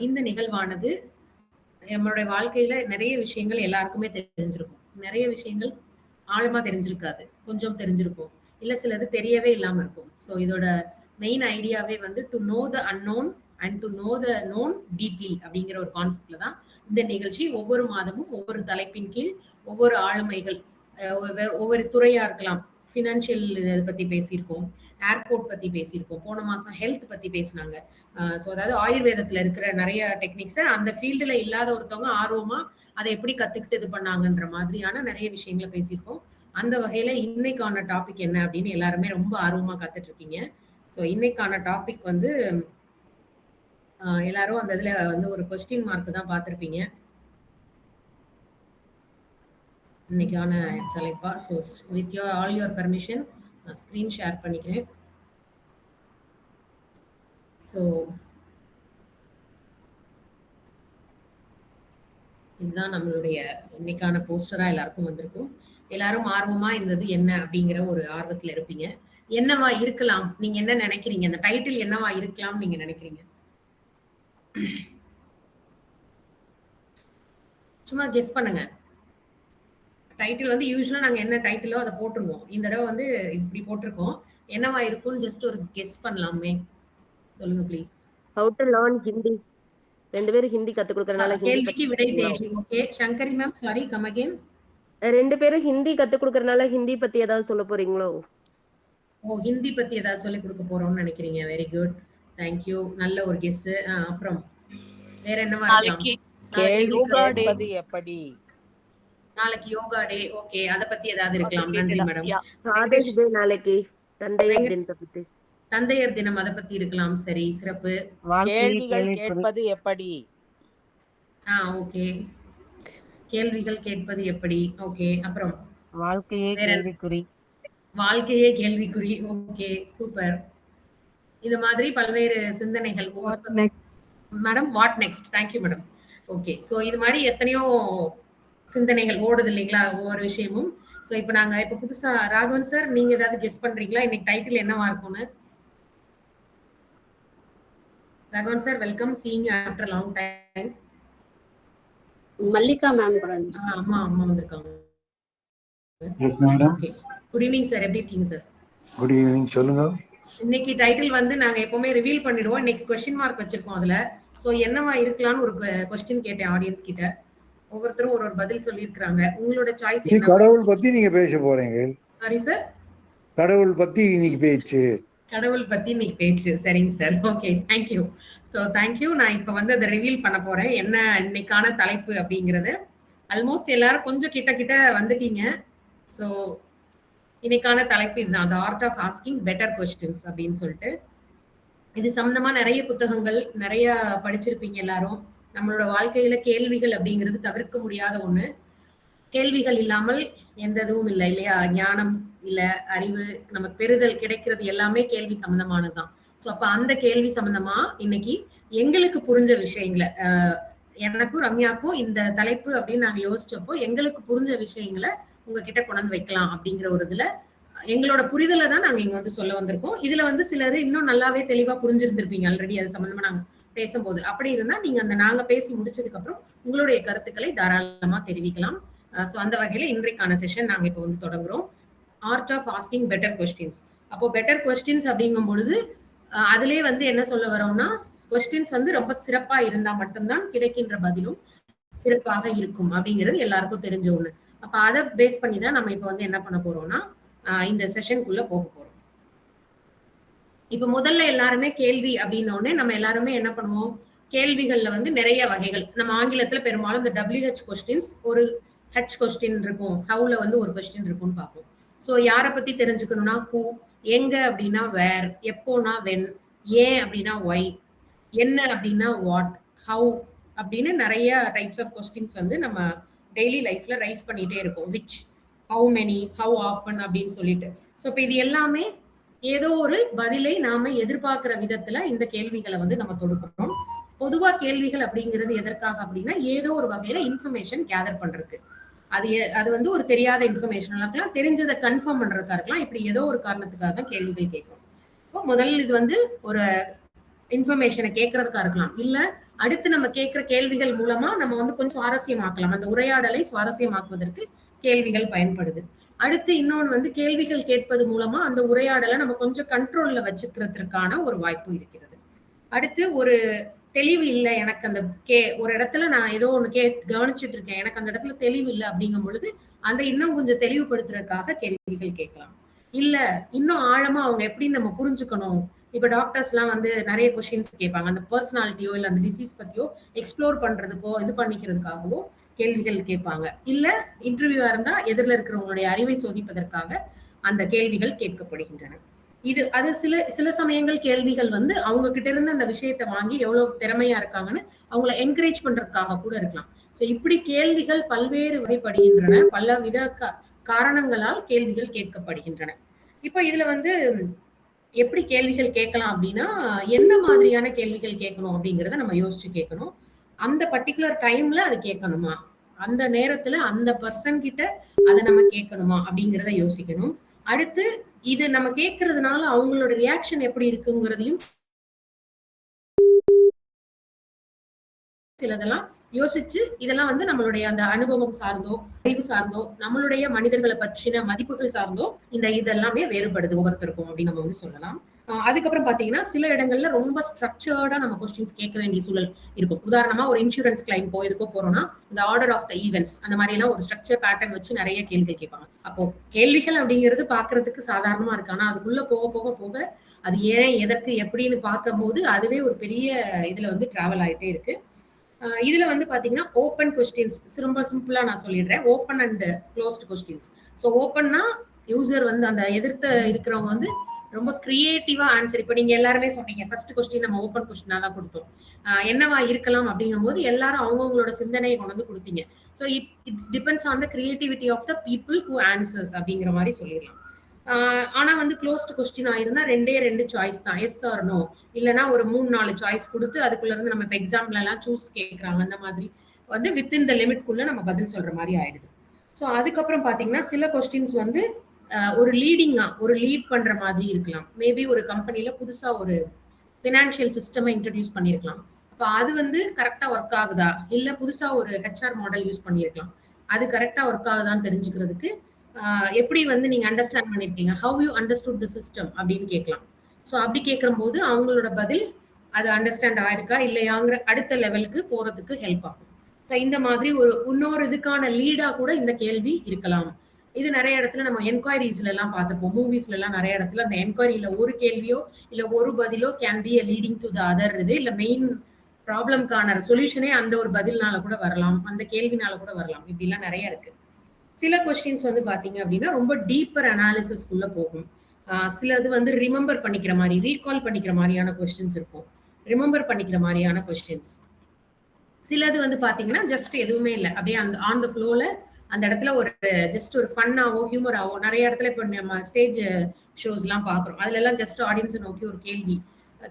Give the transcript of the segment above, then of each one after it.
இந்த நிகழ்வானது நம்மளுடைய வாழ்க்கையில நிறைய விஷயங்கள் எல்லாருக்குமே தெரிஞ்சிருக்கும். நிறைய விஷயங்கள் ஆழமா தெரிஞ்சிருக்காது. கொஞ்சம் தெரிஞ்சிருக்கும். இல்ல சிலது தெரியவே இல்லாம இருக்கும். ஸோ இதோட மெயின் ஐடியாவே வந்து to know the unknown and to know the known deeply அப்படிங்கிற ஒரு கான்செப்ட்ல தான் இந்த நிகழ்ச்சி ஒவ்வொரு மாதமும் ஒவ்வொரு தலைப்பின் கீழ் ஒவ்வொரு ஆளுமைகள் ஒவ்வொரு துறையா இருக்கலாம். ஃபினான்ஷியல் இதை பத்தி பேசியிருக்கோம், ஏர்போர்ட் பத்தி பேசியிருக்கோம், போன மாசம் ஹெல்த் பத்தி பேசினாங்க. ஸோ அதாவது ஆயுர்வேதத்துல இருக்கிற நிறைய டெக்னிக்ஸை அந்த ஃபீல்டுல இல்லாத ஒருத்தவங்க ஆர்வமா அதை எப்படி கத்துக்கிட்டு இது பண்ணாங்கன்ற மாதிரியான நிறைய விஷயங்களை பேசியிருக்கோம். அந்த வகையில இன்னைக்கான டாபிக் என்ன அப்படின்னு எல்லாருமே ரொம்ப ஆர்வமா காத்துட்டு இருக்கீங்க. ஸோ இன்னைக்கான டாபிக் வந்து எல்லாரும் அந்த இதுல வந்து ஒரு கொஸ்டின் மார்க் தான் பார்த்திருப்பீங்க இன்னைக்கான தலைப்பா. So with all your permission screen share பண்ணிக்கிறேன். ஸோ இதுதான் நம்மளுடைய இன்னைக்கான போஸ்டரா எல்லாருக்கும் வந்திருக்கும். எல்லாரும் ஆர்வமா இருந்தது என்ன அப்படிங்கிற ஒரு ஆர்வத்துல இருப்பீங்க. என்னவா இருக்கலாம், நீங்க என்ன நினைக்கிறீங்க, அந்த டைட்டில் என்னவா இருக்கலாம் நீங்க நினைக்கிறீங்க? சும்மா கெஸ் பண்ணுங்க. டைட்டில் வந்து யூஸ்வலா நாங்க என்ன டைட்டிலோ அதை போட்டுருவோம். இந்த தடவை வந்து இப்படி போட்டிருக்கோம். என்னவா இருக்கும்னு ஜஸ்ட் ஒரு கெஸ் பண்ணலாமே. சொல்லுங்க please. How to learn Hindi. ரெண்டு பேரும் ஹிந்தி கத்து கொடுக்கறனால கேள்விக்கு விடை தேடி. Okay Shankari ma'am, sorry come again. ரெண்டு பேரும் ஹிந்தி கத்து கொடுக்கறனால ஹிந்தி பத்தி ஏதாவது சொல்ல போறீங்களோ? ஓ, ஹிந்தி பத்தி ஏதாவது சொல்லி கொடுக்க போறோம்னு நினைக்கிறீங்க. வெரி குட், தேங்க்யூ, நல்ல ஒரு கெஸ். அப்புறம் வேற என்னவா இருக்கலாம்? நாளைக்கு யோகா டே. ஓகே, அத பத்தி ஏதாவது இருக்கலாம். நன்றி மேடம். ஃபாதர்ஸ் டே நாளைக்கு, தந்தையர் தினத்தை பத்தி. தந்தையர் தினம் அத பத்தி இருக்கலாம். சரி, சிறப்பு. கேள்விகள் கேட்பது எப்படி? ஓகே, கேள்விகள் கேட்பது எப்படி. ஓகே, அப்புறம் வாழ்க்கையே கேள்விக்குறி. வாழ்க்கையே கேள்விக்குறி. Okay, super. இது மாதிரி பல்வேறு சிந்தனைகள். Madam what next? Thank you madam. Okay, so இது மாதிரி எத்தனையோ சிந்தனைகள் ஓடுது இல்லைங்களா ஒவ்வொரு விஷயமும். ஸோ இப்போ நாங்கள் இப்போ புதுசா ராகவன் சார், நீங்க ஏதாவது கெஸ் பண்றீங்களா இன்னைக்கு டைட்டில் என்னவா இருக்கும்னு? Raghavan sir, welcome, seeing you after long time. Mallika ma'am கூட அம்மா வந்திருக்காங்க. Yes madam. Okay, good evening sir, எப்படி இருக்கீங்க சார்? குட் ஈவினிங், சொல்லுங்க. இன்னைக்கு டைட்டில் வந்து நாங்க எப்பவுமே ரிவீல் பண்ணிடுவோம். இன்னைக்கு கொஸ்டின் மார்க் வச்சிருக்கோம் அதுல. ஸோ என்னவா இருக்கலாம்னு ஒரு கொஸ்டின் கேட்டேன் ஆடியன்ஸ் கிட்ட. ஒவ்வொருத்தரும் ஒரு பதில் சொல்லியிருக்காங்க. உங்களோட சாய்ஸ் என்ன? கடவுள் பத்தி நீங்க பேச போறீங்க. சாரி சார், கடவுள் பத்தி இன்னைக்கு பேச்சு. கடவுள் பத்தி இன்னைக்கு பேச்சு. சரிங்க sir, okay, thank you. So thank you. நான் இப்போ வந்து அதை ரிவீல் பண்ண போறேன் என்ன இன்னைக்கான தலைப்பு அப்படிங்கிறது. ஆல்மோஸ்ட் எல்லாரும் கொஞ்சம் கிட்ட வந்துட்டீங்க. ஸோ இன்னைக்கான தலைப்பு இதுதான், the art of asking better questions அப்படின்னு சொல்லிட்டு. இது சம்பந்தமா நிறைய புத்தகங்கள் நிறைய படிச்சிருப்பீங்க எல்லாரும். நம்மளோட வாழ்க்கையில கேள்விகள் அப்படிங்கிறது தவிர்க்க முடியாத ஒண்ணு. கேள்விகள் இல்லாமல் எந்த இதுவும் இல்லை இல்லையா? ஞானம் இல்ல, அறிவு நமக்கு பெறுதல் கிடைக்கிறது எல்லாமே கேள்வி சம்பந்தமானதுதான். ஸோ அப்ப அந்த கேள்வி சம்பந்தமா இன்னைக்கு எங்களுக்கு புரிஞ்ச விஷயங்களை, எனக்கும் ரம்யாக்கும் இந்த தலைப்பு அப்படின்னு நாங்க யோசிச்சப்போ எங்களுக்கு புரிஞ்ச விஷயங்களை உங்ககிட்ட கொண்டு வைக்கலாம் அப்படிங்கிற ஒரு இதுல எங்களோட புரிதலை தான் நாங்க இங்க வந்து சொல்ல வந்திருக்கோம். இதுல வந்து சிலது இன்னும் நல்லாவே தெளிவா புரிஞ்சிருந்திருப்பீங்க ஆல்ரெடி அது சம்பந்தமா நாங்க பேசும்போது. அப்படி இருந்தா நீங்க அந்த நாங்க பேசி முடிச்சதுக்கு அப்புறம் உங்களுடைய கருத்துக்களை தாராளமா தெரிவிக்கலாம். ஸோ அந்த வகையில இன்றைக்கான செஷன் நாங்க இப்போ வந்து தொடங்குறோம். Art of asking better questions. அப்போ பெட்டர் கொஸ்டின்ஸ் அப்படிங்கும் பொழுது அதுலயே வந்து என்ன சொல்ல வரோம்னா, கொஸ்டின்ஸ் வந்து ரொம்ப சிறப்பா இருந்தா மட்டும்தான் கிடைக்கின்ற பதிலும் சிறப்பாக இருக்கும் அப்படிங்கிறது எல்லாருக்கும் தெரிஞ்ச ஒண்ணு. அப்ப அதை பேஸ் பண்ணி தான் நம்ம இப்போ வந்து என்ன பண்ண போறோம்னா இந்த செஷனுக்குள்ள போக போறோம். இப்ப முதல்ல எல்லாருமே கேள்வி அப்படின்னோடனே நம்ம எல்லாருமே என்ன பண்ணுவோம், கேள்விகள்ல வந்து நிறைய வகைகள். நம்ம ஆங்கிலத்துல பெரும்பாலும் இந்த WH கொஸ்டின்ஸ், ஒரு H கொஸ்டின் இருக்கும், ஹவுல வந்து ஒரு கொஸ்டின் இருக்கும்னு பார்ப்போம். ஸோ யாரை பத்தி தெரிஞ்சுக்கணும்னா ஹூ, எங்க அப்படின்னா வேர், எப்போனா வென், ஏன் அப்படின்னா ஒய், என்ன அப்படின்னா வாட், ஹவு அப்படின்னு நிறைய டைப்ஸ் ஆஃப் கொஸ்டின்ஸ் வந்து நம்ம டெய்லி லைஃப்ல ரைஸ் பண்ணிட்டே இருக்கும். Which, how many, how often அப்படின்னு சொல்லிட்டு. ஸோ இப்போ இது எல்லாமே ஏதோ ஒரு பதிலை நாம எதிர்பார்க்கிற விதத்துல இந்த கேள்விகளை வந்து நம்ம தொடுக்கிறோம். பொதுவா கேள்விகள் அப்படிங்கிறது எதற்காக அப்படின்னா ஏதோ ஒரு வகையில இன்ஃபர்மேஷன் கேதர் பண்றதுக்கு. அது வந்து ஒரு தெரியாத இன்ஃபர்மேஷன் இருக்கலாம், தெரிஞ்சதை கன்ஃபார்ம் பண்றதுக்கா இருக்கலாம். இப்படி ஏதோ ஒரு காரணத்துக்காக தான் கேள்விகள் கேட்கிறோம். இப்போ முதல்ல இது வந்து ஒரு இன்ஃபர்மேஷனை கேட்கறதுக்கா இருக்கலாம், இல்ல அடுத்து நம்ம கேட்கிற கேள்விகள் மூலமா நம்ம வந்து கொஞ்சம் சுவாரஸ்யமாக்கலாம். அந்த உரையாடலை சுவாரஸ்யமாக்குவதற்கு கேள்விகள் பயன்படுது. அடுத்து இன்னொன்னு வந்து கேள்விகள் கேட்பது மூலமா அந்த உரையாடலை நம்ம கொஞ்சம் கண்ட்ரோல்ல வச்சுக்கிறதுக்கான ஒரு வாய்ப்பு இருக்கிறது. அடுத்து ஒரு தெளிவு இல்லை எனக்கு அந்த ஒரு இடத்துல நான் ஏதோ ஒண்ணு கவனிச்சுட்டு இருக்கேன், எனக்கு அந்த இடத்துல தெளிவு இல்லை அப்படிங்கும் பொழுது அந்த இன்னும் கொஞ்சம் தெளிவுபடுத்துறதுக்காக கேள்விகள் கேட்கலாம். இல்ல இன்னும் ஆழமா அவங்க எப்படி நம்ம புரிஞ்சுக்கணும். இப்ப டாக்டர்ஸ் எல்லாம் வந்து நிறைய கொஸ்டின்ஸ் கேட்பாங்க, அந்த பர்சனாலிட்டியோ இல்ல அந்த டிசீஸ் பத்தியோ எக்ஸ்ப்ளோர் பண்றதுக்கோ இது பண்ணிக்கிறதுக்காகவோ கேள்விகள் கேட்பாங்க. இல்ல இன்டர்வியூவா இருந்தா எதிரில் இருக்கிறவங்களுடைய அறிவை சோதிப்பதற்காக அந்த கேள்விகள் கேட்கப்படுகின்றன. அது சில சமயங்கள் கேள்விகள் வந்து அவங்க கிட்ட இருந்து அந்த விஷயத்தை வாங்கி எவ்வளவு திறமையா இருக்காங்கன்னு அவங்கள என்கரேஜ் பண்றதுக்காக கூட இருக்கலாம். சோ இப்படி கேள்விகள் பல்வேறு வகைப்படுகின்றன. பல வித காரணங்களால் கேள்விகள் கேட்கப்படுகின்றன. இப்ப இதுல வந்து எப்படி கேள்விகள் கேட்கலாம் அப்படின்னா, என்ன மாதிரியான கேள்விகள் கேட்கணும் அப்படிங்கறத நம்ம யோசிச்சு கேட்கணும். அந்த பர்டிகுலர் டைம்ல அது கேட்கணுமா, அந்த நேரத்துல அந்த பர்சன் கிட்ட அதை நம்ம கேட்கணுமா அப்படிங்கறத யோசிக்கணும். அடுத்து இது நம்ம கேட்கறதுனால அவங்களோட ரியாக்ஷன் எப்படி இருக்குங்கிறதையும் சிலதெல்லாம் யோசிச்சு இதெல்லாம் வந்து நம்மளுடைய அந்த அனுபவம் சார்ந்தோ அறிவு சார்ந்தோ நம்மளுடைய மனிதர்களை பற்றின மதிப்புகள் சார்ந்தோ இதெல்லாமே வேறுபடுது ஒவ்வொருத்தருக்கும் அப்படின்னு நம்ம வந்து சொல்லலாம். அதுக்கப்புறம் பாத்தீங்கன்னா சில இடங்கள்ல ரொம்ப ஸ்ட்ரக்சர்டா நம்ம கொஸ்டின்ஸ் கேட்க வேண்டிய சூழல் இருக்கும். உதாரணமா ஒரு இன்சூரன்ஸ் கிளைம் எதுக்கோ போறோம்னா இந்த ஆர்டர் ஆஃப் த ஈவென்ட்ஸ் அந்த மாதிரி எல்லாம் ஒரு ஸ்ட்ரக்சர் பேட்டர்ன் வச்சு நிறைய கேள்விகள் கேட்பாங்க. அப்போ கேள்விகள் அப்படிங்கிறது பாக்குறதுக்கு சாதாரணமா இருக்கு, ஆனா அதுக்குள்ள போக போக போக அது ஏன் எதற்கு எப்படின்னு பார்க்கும் போது அதுவே ஒரு பெரிய இதுல வந்து டிராவல் ஆயிட்டே இருக்கு. இதுல வந்து பாத்தீங்கன்னா ஓப்பன் கொஸ்டின்ஸ் ரொம்ப சிம்பிளா நான் சொல்லிடுறேன். Open and closed questions. So ஓப்பன்னா யூசர் வந்து அந்த எதிர்த்து இருக்கிறவங்க வந்து ரொம்ப கிரியேட்டிவா ஆன்சர். இப்ப நீங்க எல்லாருமே சொன்னீங்க ஃபர்ஸ்ட் கொஸ்டின் நம்ம ஓப்பன் கொஸ்டினா தான் கொடுத்தோம், என்னவா இருக்கலாம் அப்படிங்கும் போது எல்லாரும் அவங்கவுங்களோட சிந்தனையை கொண்டு வந்து கொடுத்தீங்க. So it's depends on the creativity of the people who answers அப்படிங்கிற மாதிரி சொல்லிடலாம். ஆனா வந்து க்ளோஸ்ட் கொஸ்டின் ஆயிருந்தா ரெண்டு சாய்ஸ் தான், எஸ் ஆர் நோ, இல்லைன்னா ஒரு 3-4 சாய்ஸ் கொடுத்து அதுக்குள்ள இருந்து நம்ம இப்போ எக்ஸாம்பிள் எல்லாம் சூஸ் கேட்கறாங்க அந்த மாதிரி வந்து வித்தின் த லிமிட்குள்ள நம்ம பதில் சொல்ற மாதிரி ஆயிடுது. ஸோ அதுக்கப்புறம் பாத்தீங்கன்னா சில கொஸ்டின்ஸ் வந்து ஒரு லீட் பண்ற மாதிரி இருக்கலாம். மேபி ஒரு கம்பெனில புதுசா ஒரு பினான்சியல் சிஸ்டமை இன்ட்ரடியூஸ் பண்ணிருக்கலாம். அப்ப அது வந்து கரெக்டா ஒர்க் ஆகுதா, இல்ல புதுசா ஒரு ஹெச்ஆர் மாடல் யூஸ் பண்ணிருக்கலாம், அது கரெக்டா ஒர்க் ஆகுதான்னு தெரிஞ்சுக்கிறதுக்கு எப்படி வந்து நீங்க அண்டர்ஸ்டாண்ட் பண்ணிருக்கீங்க, how you understood the system அப்படின்னு கேட்கலாம். ஸோ அப்படி கேட்கும் போது அவங்களோட பதில் அது அண்டர்ஸ்டாண்ட் ஆயிருக்கா இல்லையாங்கிற அடுத்த லெவலுக்கு போறதுக்கு ஹெல்ப் ஆகும். இந்த மாதிரி இன்னொரு இதுக்கான லீடா கூட இந்த கேள்வி இருக்கலாம். இது நிறைய இடத்துல நம்ம என்கொயரிஸ்ல எல்லாம் பார்த்திருப்போம், மூவிஸ்ல எல்லாம் நிறைய இடத்துல அந்த என்கொயரியில ஒரு கேள்வியோ இல்ல ஒரு பதிலோ can be leading to the other இது, இல்ல மெயின் ப்ராப்ளம்கான சொல்யூஷனே அந்த ஒரு பதில்னால கூட வரலாம், அந்த கேள்வினால கூட வரலாம். இப்படி எல்லாம் நிறைய இருக்கு. சில கொஸ்டின்ஸ் வந்து பாத்தீங்க அப்படின்னா ரொம்ப டீப்பர் அனாலிசிஸ்க்குள்ள போகும். சிலது வந்து ரிமெம்பர் பண்ணிக்கிற மாதிரி, ரீகால் பண்ணிக்கிற மாதிரியான கொஸ்டின்ஸ் இருக்கும், ரிமெம்பர் பண்ணிக்கிற மாதிரியான கொஸ்டின்ஸ். சிலது வந்து பாத்தீங்கன்னா ஜஸ்ட் எதுவுமே இல்லை, அப்படியே அந்த ஆன் த ஃப்ளோல அந்த இடத்துல ஒரு ஜஸ்ட் ஒரு ஃபன்னாவோ ஹியூமராவோ நிறைய இடத்துல இப்போ நம்ம ஸ்டேஜ் ஷோஸ் எல்லாம் பாக்குறோம், அதுல எல்லாம் ஜஸ்ட் ஆடியன்ஸை நோக்கி ஒரு கேள்வி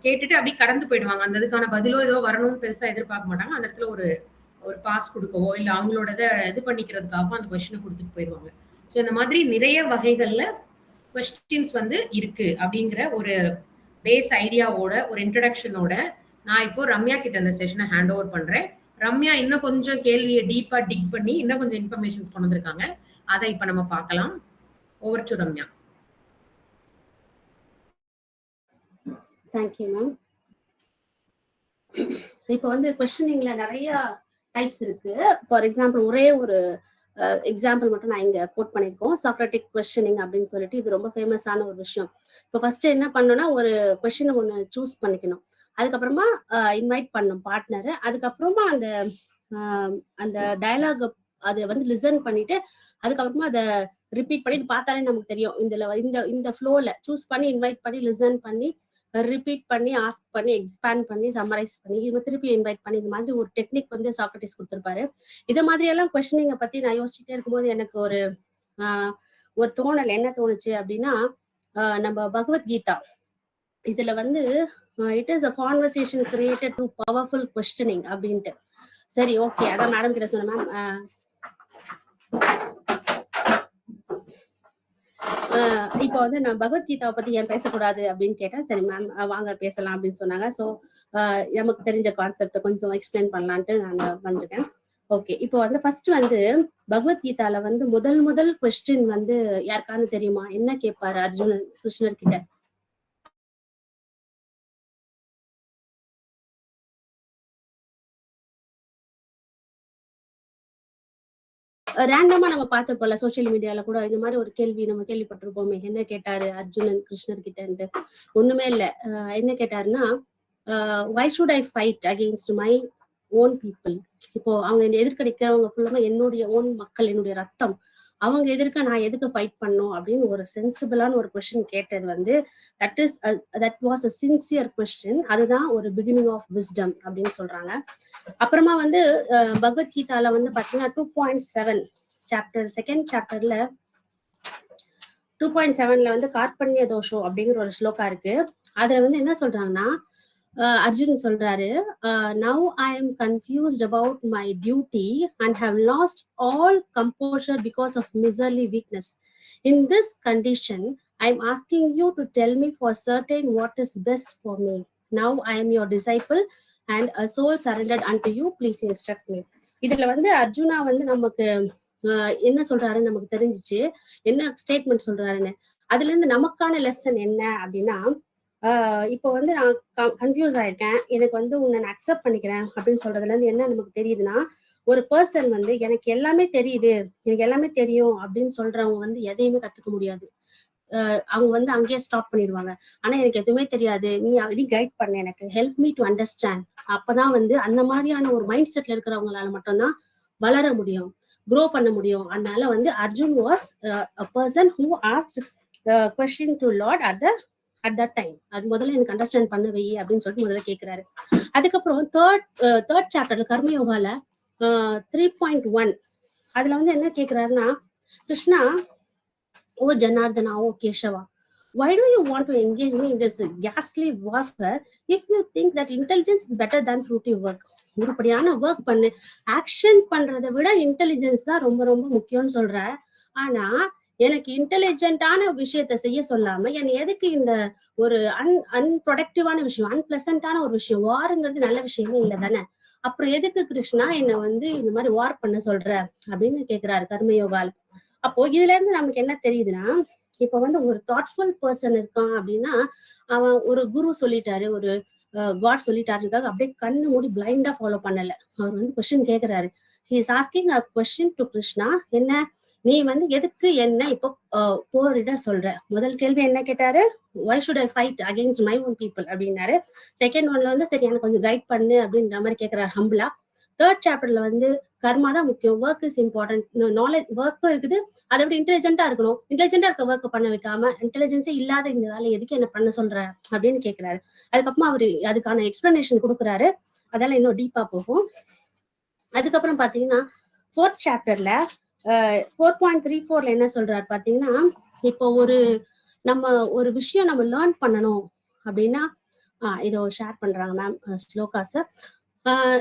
கேட்டுட்டு அப்படியே கடந்து போயிடுவாங்க. அந்த இதுக்கான பதிலோ ஏதோ வரணும்னு பெருசா எதிர்பார்க்க மாட்டாங்க. அந்த இடத்துல ஒரு பாஸ் கொடுக்கவோ இல்ல அவங்களோட இது பண்ணிக்கிறதுக்காகவும் அந்த கொஸ்டினை கொடுத்துட்டு போயிடுவாங்க. ஸோ இந்த மாதிரி நிறைய வகைகள்ல கொஸ்டின்ஸ் வந்து இருக்கு அப்படிங்கிற ஒரு பேஸ் ஐடியாவோட ஒரு இன்ட்ரடக்ஷனோட நான் இப்போ ரம்யா கிட்ட அந்த செஷனை ஹேண்ட் ஓவர் பண்றேன். ரம்யா இன்னும் கொஞ்சம் கேள்வியை டீப்பா டிக் பண்ணி இன்னும் கொஞ்சம் இன்ஃபர்மேஷன்ஸ் கொண்டு வந்திருக்காங்க, அதை இப்ப நம்ம பார்க்கலாம். Over to Ramya. Thank you ma'am. இப்போ வந்து கொஸ்டினிங்ல நிறைய டைப்ஸ் இருக்கு. ஃபார் எக்ஸாம்பிள் ஒரே ஒரு எக்ஸாம்பிள் மட்டும் நான் இங்க கோட் பண்ணிருக்கோம், சாக்ரட்டிக் கொஸ்டினிங் அப்படின்னு சொல்லிட்டு. இது ரொம்ப ஃபேமஸான ஒரு விஷயம். இப்போ ஃபர்ஸ்ட் என்ன பண்ணணும்னா ஒரு கொஸ்டினை ஒன்று சூஸ் பண்ணிக்கணும், அதுக்கப்புறமா இன்வைட் பண்ணணும் பார்ட்னரை, அதுக்கப்புறமா அந்த டயலாக் அதை வந்து லிசன் பண்ணிட்டு அதுக்கப்புறமா அதை ரிப்பீட் பண்ணி பார்த்தாலே நமக்கு தெரியும். இந்த ஃப்ளோல சூஸ் பண்ணி இன்வைட் பண்ணி லிசன் பண்ணி ரிப்பீட் பண்ணி ஆஸ்க் பண்ணி எக்ஸ்பேண்ட் பண்ணி சம்மரைஸ் பண்ணி இது திருப்பி இன்வைட் பண்ணி இந்த மாதிரி ஒரு டெக்னிக் வந்து சாக்ரட்டிஸ் கொடுத்திருப்பாரு. இதை மாதிரி எல்லாம் கொஸ்டினிங்கை பத்தி நான் யோசிச்சுட்டே இருக்கும்போது எனக்கு ஒரு தோணல் என்ன தோணுச்சு அப்படின்னா, நம்ம பகவத்கீதா இதுல வந்து it is a conversation created through powerful questioning அப்படின்ட்டு. சரி, ஓகே, அதான் மேடம் கிட்ட சொன்னேன் மேம். இப்போ வந்து நான் பகவத்கீதாவை பத்தி ஏன் பேசக்கூடாது அப்படின்னு கேட்டேன். சரி மேம் வாங்க பேசலாம் அப்படின்னு சொன்னாங்க. ஸோ நமக்கு தெரிஞ்ச கான்செப்டை கொஞ்சம் எக்ஸ்பிளைன் பண்ணலான்ட்டு நான் வந்துட்டேன். ஓகே, இப்போ வந்து ஃபர்ஸ்ட் வந்து பகவத்கீதால வந்து முதல் கொஸ்டின் வந்து யாருக்கானு தெரியுமா? என்ன கேட்பாரு அர்ஜுனன் கிருஷ்ணர் கிட்ட? ரேண்டமா நம்ம பார்த்திருப்போம்ல சோசியல் மீடியால கூட இந்த மாதிரி ஒரு கேள்வி நம்ம கேள்விப்பட்டிருப்போமே. என்ன கேட்டாரு அர்ஜுனன் கிருஷ்ணர் கிட்டன்ட்டு? ஒண்ணுமே இல்ல. என்ன கேட்டாருன்னா, why should I fight against my own people? இப்போ அவங்க எதிர்க்கடிக்கிறவங்க ஃபுல்லாமே என்னுடைய ஓன் மக்கள், என்னுடைய ரத்தம். அவங்க எதிர்க்க நான் எதுக்கு ஃபைட் பண்ணும் அப்படின்னு ஒரு சென்சிபிளான ஒரு கொஸ்டின் கேட்டது வந்து that was a sincere question. அதுதான் ஒரு பிகினிங் ஆஃப் விஸ்டம் அப்படின்னு சொல்றாங்க. அப்புறமா வந்து பகவத்கீதால வந்து பாத்தீங்கன்னா 2.7 சாப்டர், செகண்ட் சாப்டர்ல 2.7ல வந்து கார்பண்ய தோஷம் அப்படிங்கிற ஒரு ஸ்லோகா இருக்கு. அதுல வந்து என்ன சொல்றாங்கன்னா, அர்ஜுன் சொல்றாரு, now I am confused about my duty and have lost all composure because of miserly weakness. In this condition, I am asking you to tell me for certain what is best for me. Now I am your disciple and a soul surrendered unto you. Please instruct me. இதுல வந்து அர்ஜுனா வந்து நமக்கு என்ன சொல்றாருன்னு நமக்கு தெரிஞ்சிச்சு, என்ன statement சொல்றாருன்னு. அதுல இருந்து நமக்கான லெசன் என்ன அப்படின்னா, இப்போ வந்து நான் கன்ஃபியூஸ் ஆயிருக்கேன், எனக்கு வந்து உன்னை நான் அக்செப்ட் பண்ணிக்கிறேன் அப்படின்னு சொல்றதுல இருந்து என்ன நமக்கு தெரியுதுன்னா, ஒரு பர்சன் வந்து எனக்கு எல்லாமே தெரியுது, எனக்கு எல்லாமே தெரியும் அப்படின்னு சொல்றவங்க வந்து எதையுமே கத்துக்க முடியாது. அவங்க வந்து அங்கேயே ஸ்டாப் பண்ணிடுவாங்க. ஆனா எனக்கு எதுவுமே தெரியாது, நீ கைட் பண்ண, எனக்கு ஹெல்ப் மீ டு அண்டர்ஸ்டாண்ட். அப்பதான் வந்து அந்த மாதிரியான ஒரு மைண்ட் செட்ல இருக்கிறவங்களால மட்டும்தான் வளர முடியும், க்ரோ பண்ண முடியும். அதனால வந்து Arjun was a person who asked question to Lord at that time. அது முதல்ல எனக்கு அண்டர்ஸ்டாண்ட் பண்ண வை அப்படின்னு சொல்லிட்டு முதல்ல கேட்கிறாரு. அதுக்கப்புறம் தேர்ட் சாப்டர்ல கர்மயோகால 3.1 அதுல வந்து என்ன கேட்கிறாருன்னா, கிருஷ்ணா, ஓ ஜனார்தனா, ஓ Keshava, why do you want to engage me in this ghastly warfare if you think that intelligence is better than fruitive work? உருப்படியான ஒர்க் பண்ணு, ஆக்ஷன் பண்றதை விட இன்டெலிஜென்ஸ் தான் ரொம்ப ரொம்ப முக்கியம்னு சொல்ற. ஆனா எனக்கு இன்டெலிஜென்டான விஷயத்த செய்ய சொல்லாம என்னை எதுக்கு இந்த ஒரு அன்ப்ரொடக்டிவான விஷயம், அன்பிளசன்டான ஒரு விஷயம், வாருங்கிறது நல்ல விஷயமே இல்லை தானே, அப்புறம் எதுக்கு கிருஷ்ணா என்னை வந்து இந்த மாதிரி வார் பண்ண சொல்ற அப்படின்னு கேட்கிறாரு கர்மயோகால. அப்போ இதுல இருந்து நமக்கு என்ன தெரியுதுன்னா, இப்ப வந்து ஒரு தாட்ஃபுல் பர்சன் இருக்கான் அப்படின்னா, அவன் ஒரு குரு சொல்லிட்டாரு, ஒரு காட் சொல்லிட்டாருக்காக அப்படியே கண்ணு மூடி பிளைண்டா ஃபாலோ பண்ணல. அவர் வந்து கொஸ்டின் கேட்கிறாரு. He is asking a question to Krishna. என்ன, நீ வந்து எதுக்கு என்ன இப்போ போரிட சொல்ற? முதல் கேள்வி என்ன கேட்டாரு, why should I fight against my own people அப்படின்னாரு. செகண்ட் ஒன்ல வந்து சரி எனக்கு கொஞ்சம் கைட் பண்ணு அப்படின்ற மாதிரி கேட்கிறாரு ஹம்பிளா. தேர்ட் சாப்டர்ல வந்து கர்மா தான் முக்கியம், ஒர்க் இஸ் இம்பார்ட்டன்ட், நாலேஜ் ஒர்க்கும் இருக்குது, அதை விட இன்டெலிஜென்ட்டா இருக்கணும், இன்டெலிஜென்ட்டா இருக்க ஒர்க் பண்ண வைக்காம இன்டெலிஜென்ஸே இல்லாத இந்த வேலை எதுக்கு என்ன பண்ண சொல்ற அப்படின்னு கேட்கிறாரு. அதுக்கப்புறமா அவரு அதுக்கான எக்ஸ்பிளனேஷன் கொடுக்குறாரு. அதெல்லாம் இன்னும் டீப்பா போகும். அதுக்கப்புறம் பாத்தீங்கன்னா ஃபோர்த் சாப்டர்ல 4.34ல என்ன சொல்றாரு பாத்தீங்கன்னா, இப்போ ஒரு விஷயம் நம்ம லேர்ன் பண்ணணும் அப்படின்னா, இதோ ஷேர் பண்றாங்க மேம் ஸ்லோகாஸ்.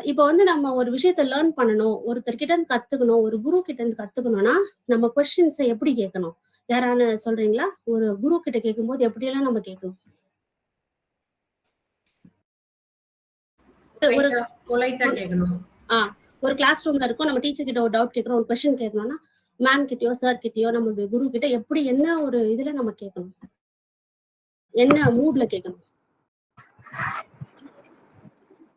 இப்போ வந்து நம்ம ஒரு விஷயத்த லேர்ன் பண்ணணும், ஒருத்தர்கிட்ட இருந்து கத்துக்கணும், ஒரு குரு கிட்ட இருந்து கத்துக்கணும்னா நம்ம கொஸ்டின்ஸை எப்படி கேட்கணும்? யாரானு சொல்றீங்களா? ஒரு குரு கிட்ட கேட்கும்போது எப்படியெல்லாம் நம்ம கேட்கணும்? ஒரு கிளாஸ் ரூம்ல இருக்கோம், நம்ம டீச்சர் கிட்ட ஒரு டவுட் கேட்கிறோம், ஒரு கொஸ்டின் கேட்கணும்னா மேம் கிட்டயோ சார் கிட்டயோ நம்மளுடைய குரு கிட்ட எப்படி, என்ன ஒரு இதுல நம்ம கேட்கணும், என்ன மூட்ல கேட்கணும்?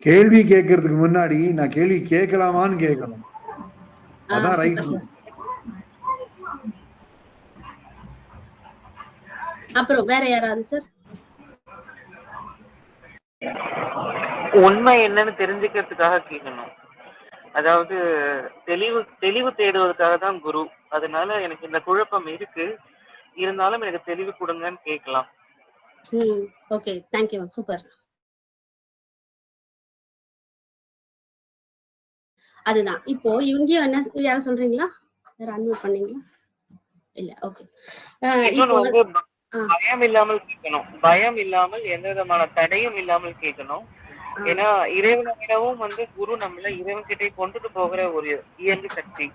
கேள்வி கேட்கறதுக்கு முன்னாடி நான் கேள்வி கேட்கலாமான்னு கேட்கணும். அதான் ரைட். அப்புறம் வேற யாராவது சார்? உண்மை என்னன்னு தெரிஞ்சுக்கிறதுக்காக கேட்கணும். அதாவது தெளிவு தேடுவதற்காக தான் குரு. அதனால எனக்கு இந்த குழப்பம் இருக்கு, இருந்தாலும் எனக்கு தெளிவு கொடுங்கன்னு கேட்கலாம். Okay, thank you ma'am, super. அதுதான் இப்போ இவங்கயும் என்ன யாரும் சொல்றீங்களா? யாரும் அன்மியூட் பண்ணீங்களா? இல்ல, ஓகே. பயம் இல்லாமல் கேட்கணும், பயம் இல்லாமல் எந்த விதமான தடையும் இல்லாமல் கேட்கணும். ஏன்னா இறைவனை விடவும் குரு நம்மள இறைவன் கிட்டே கொண்டுட்டு போகிற ஒரு இயங்கு சக்தி.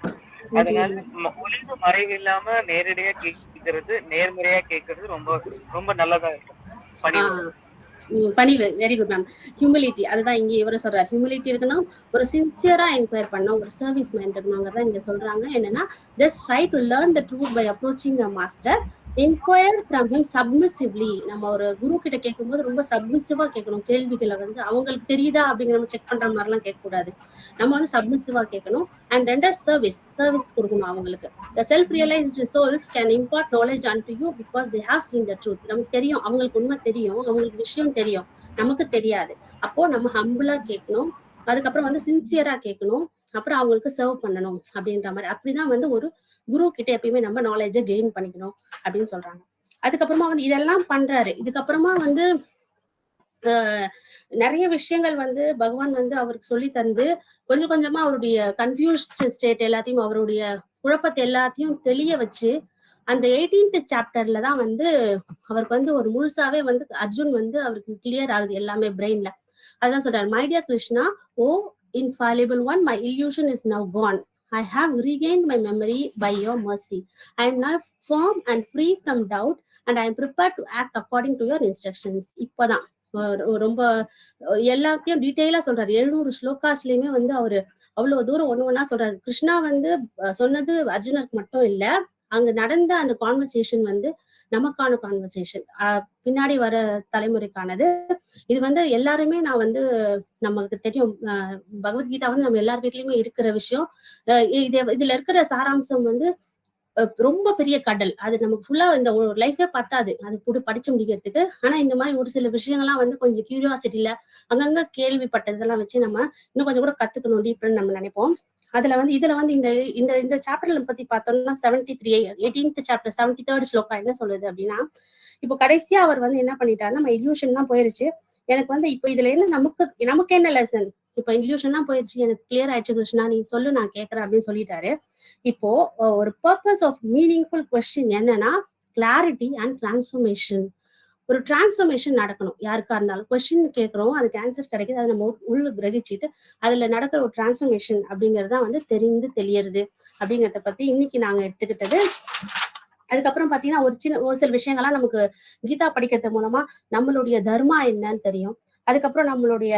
அதனால ஒளிவு மறைவு இல்லாம நேரடியா கேட்கறது, நேர்முறையா கேட்கறது ரொம்ப ரொம்ப நல்லதா இருக்கும். பணிவு. பணிவு, வெரி குட் மேம். ஹியூமிலிட்டி, அதுதான் இங்க இவரு சொல்றாரு. ஹியூமிலிட்டி இருக்கணும், ஒரு சின்சியரா என்கொயர் பண்ணணும், ஒரு சர்வீஸ் மைண்ட் இருக்கணுங்கிறத இங்க சொல்றாங்க. என்னன்னா, just try to learn the truth by approaching a master, enquire from him submissively. நம்ம ஒரு குரு கிட்ட கேட்கும்போது ரொம்ப சப்மிசிவா கேட்கணும். கேள்விகளை வந்து அவங்களுக்கு தெரியுதா அப்படிங்கிற நம்ம செக் பண்ற மாதிரிலாம் கேட்கக்கூடாது. நம்ம வந்து சப்மிசிவா கேட்கணும். அண்ட் ரெண்டர் சர்வீஸ் கொடுக்கணும் அவங்களுக்கு. The self-realized souls can impart knowledge unto you because they have seen the truth. நமக்கு தெரியும், அவங்களுக்கு உண்மை தெரியும், அவங்களுக்கு விஷயம் தெரியும், நமக்கு தெரியாது. அப்போ நம்ம ஹம்பிளா கேட்கணும், அதுக்கப்புறம் வந்து சின்சியரா கேட்கணும், அப்புறம் அவங்களுக்கு சர்வ் பண்ணணும் அப்படின்ற மாதிரி. அப்படிதான் வந்து ஒரு குரு கிட்ட எப்பயுமே நம்ம நாலேஜை கெயின் பண்ணிக்கணும் அப்படின்னு சொல்றாங்க. அதுக்கப்புறமா வந்து இதெல்லாம் பண்றாரு. இதுக்கப்புறமா வந்து நிறைய விஷயங்கள் வந்து பகவான் வந்து அவருக்கு சொல்லி தந்து கொஞ்சம் கொஞ்சமா அவருடைய கன்ஃபியூஸ்ட் ஸ்டேட் எல்லாத்தையும், அவருடைய குழப்பத்தை எல்லாத்தையும் தெளிய வச்சு அந்த 18th சாப்டர்ல தான் வந்து அவருக்கு வந்து ஒரு முழுசாவே வந்து அர்ஜுன் வந்து அவருக்கு கிளியர் ஆகுது எல்லாமே பிரெயின்ல. அதான் சொல்றாரு, my dear Krishna, oh infallible one, my illusion is now gone. I have regained my memory by your mercy. I am now firm and free from doubt and I am prepared to act according to your instructions. இப்பதான் ரொம்ப எல்லாத்தையும் டீட்டெயிலா சொல்றாரு. 700 ஸ்லோகாஸ்லயுமே வந்து அவரு அவ்வளவு தூரம் ஒண்ணு சொல்றாரு. கிருஷ்ணா வந்து சொன்னது அர்ஜுனருக்கு மட்டும் இல்ல, அங்க நடந்த அந்த கான்வர்சேஷன் வந்து நமக்கான கான்வர்சேஷன், பின்னாடி வர தலைமுறைக்கானது. இது வந்து எல்லாருமே நான் வந்து நமக்கு தெரியும், பகவத்கீதா வந்து நம்ம எல்லார் வீட்லயுமே இருக்கிற விஷயம். இதுல இருக்கிற சாராம்சம் வந்து ரொம்ப பெரிய கடல். அது நமக்கு ஃபுல்லா இந்த ஒரு லைஃபே பத்தாது அது படிச்சு முடிக்கிறதுக்கு. ஆனா இந்த மாதிரி ஒரு சில விஷயங்கள்லாம் வந்து கொஞ்சம் கியூரியாசிட்டியில அங்கங்க கேள்விப்பட்டதெல்லாம் வச்சு நம்ம இன்னும் கொஞ்சம் கூட கத்துக்கணும் டீப்னு நம்ம நினைப்போம். இதுல வந்து இந்த சாப்டர்ல பத்தி பார்த்தோம்னா 18th சாப்டர் 73rd ஸ்லோகா என்ன சொல்லுது அப்படின்னா, இப்போ கடைசியா அவர் வந்து என்ன பண்ணிட்டாருன்னா, நம்ம இல்யூஷன் தான் போயிருச்சு, எனக்கு வந்து இப்போ இதுல என்ன நமக்கு என்ன லெசன், இப்போ இல்யூஷன் தான் போயிருச்சு, எனக்கு கிளியர் ஆயிடுச்சு கிருஷ்ணா, நீ சொல்லு நான் கேட்கறேன் அப்படின்னு சொல்லிட்டாரு. இப்போ ஒரு பர்பஸ் ஆஃப் மீனிங்ஃபுல் கொஸ்டின் என்னன்னா கிளாரிட்டி அண்ட் டிரான்ஸ்ஃபர்மேஷன். ஒரு டிரான்ஸ்ஃபர்மேஷன் நடக்கணும் யாருக்கா இருந்தாலும். கொஸ்டின் கேட்கறோம், அதுக்கு ஆன்சர் கிடைக்குது, அதை நம்ம உள்ள கிரகிச்சுட்டு அதுல நடக்கிற ஒரு டிரான்ஸ்ஃபர்மேஷன் அப்படிங்கறதுதான் வந்து தெளியறது அப்படிங்கறத பத்தி இன்னைக்கு நாங்க எடுத்துக்கிட்டது. அதுக்கப்புறம் பாத்தீங்கன்னா ஒரு சில விஷயங்கள்லாம் நமக்கு கீதா படிக்கிறது மூலமா நம்மளுடைய தர்மா என்னன்னு தெரியும். அதுக்கப்புறம் நம்மளுடைய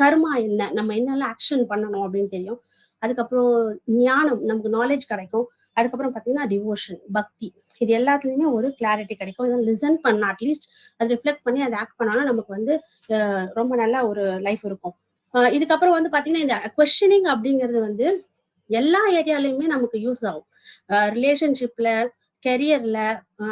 கர்மா என்ன, நம்ம என்னெல்லாம் ஆக்ஷன் பண்ணணும் அப்படின்னு தெரியும். அதுக்கப்புறம் ஞானம், நமக்கு நாலேஜ் கிடைக்கும். அதுக்கப்புறம் பாத்தீங்கன்னா டிவோஷன், பக்தி, இது எல்லாத்துலயுமே ஒரு கிளாரிட்டி கிடைக்கும். இதை லிசன் பண்ண அட்லீஸ்ட் அது ரிஃப்ளெக்ட் பண்ணி அதை ஆக்ட் பண்ணோம்னா நமக்கு வந்து ரொம்ப நல்ல ஒரு லைஃப் இருக்கும். இதுக்கப்புறம் வந்து பாத்தீங்கன்னா இந்த கொஸ்டினிங் அப்படிங்கிறது வந்து எல்லா ஏரியாலையுமே நமக்கு யூஸ் ஆகும். ரிலேஷன்ஷிப்ல, கெரியர்ல,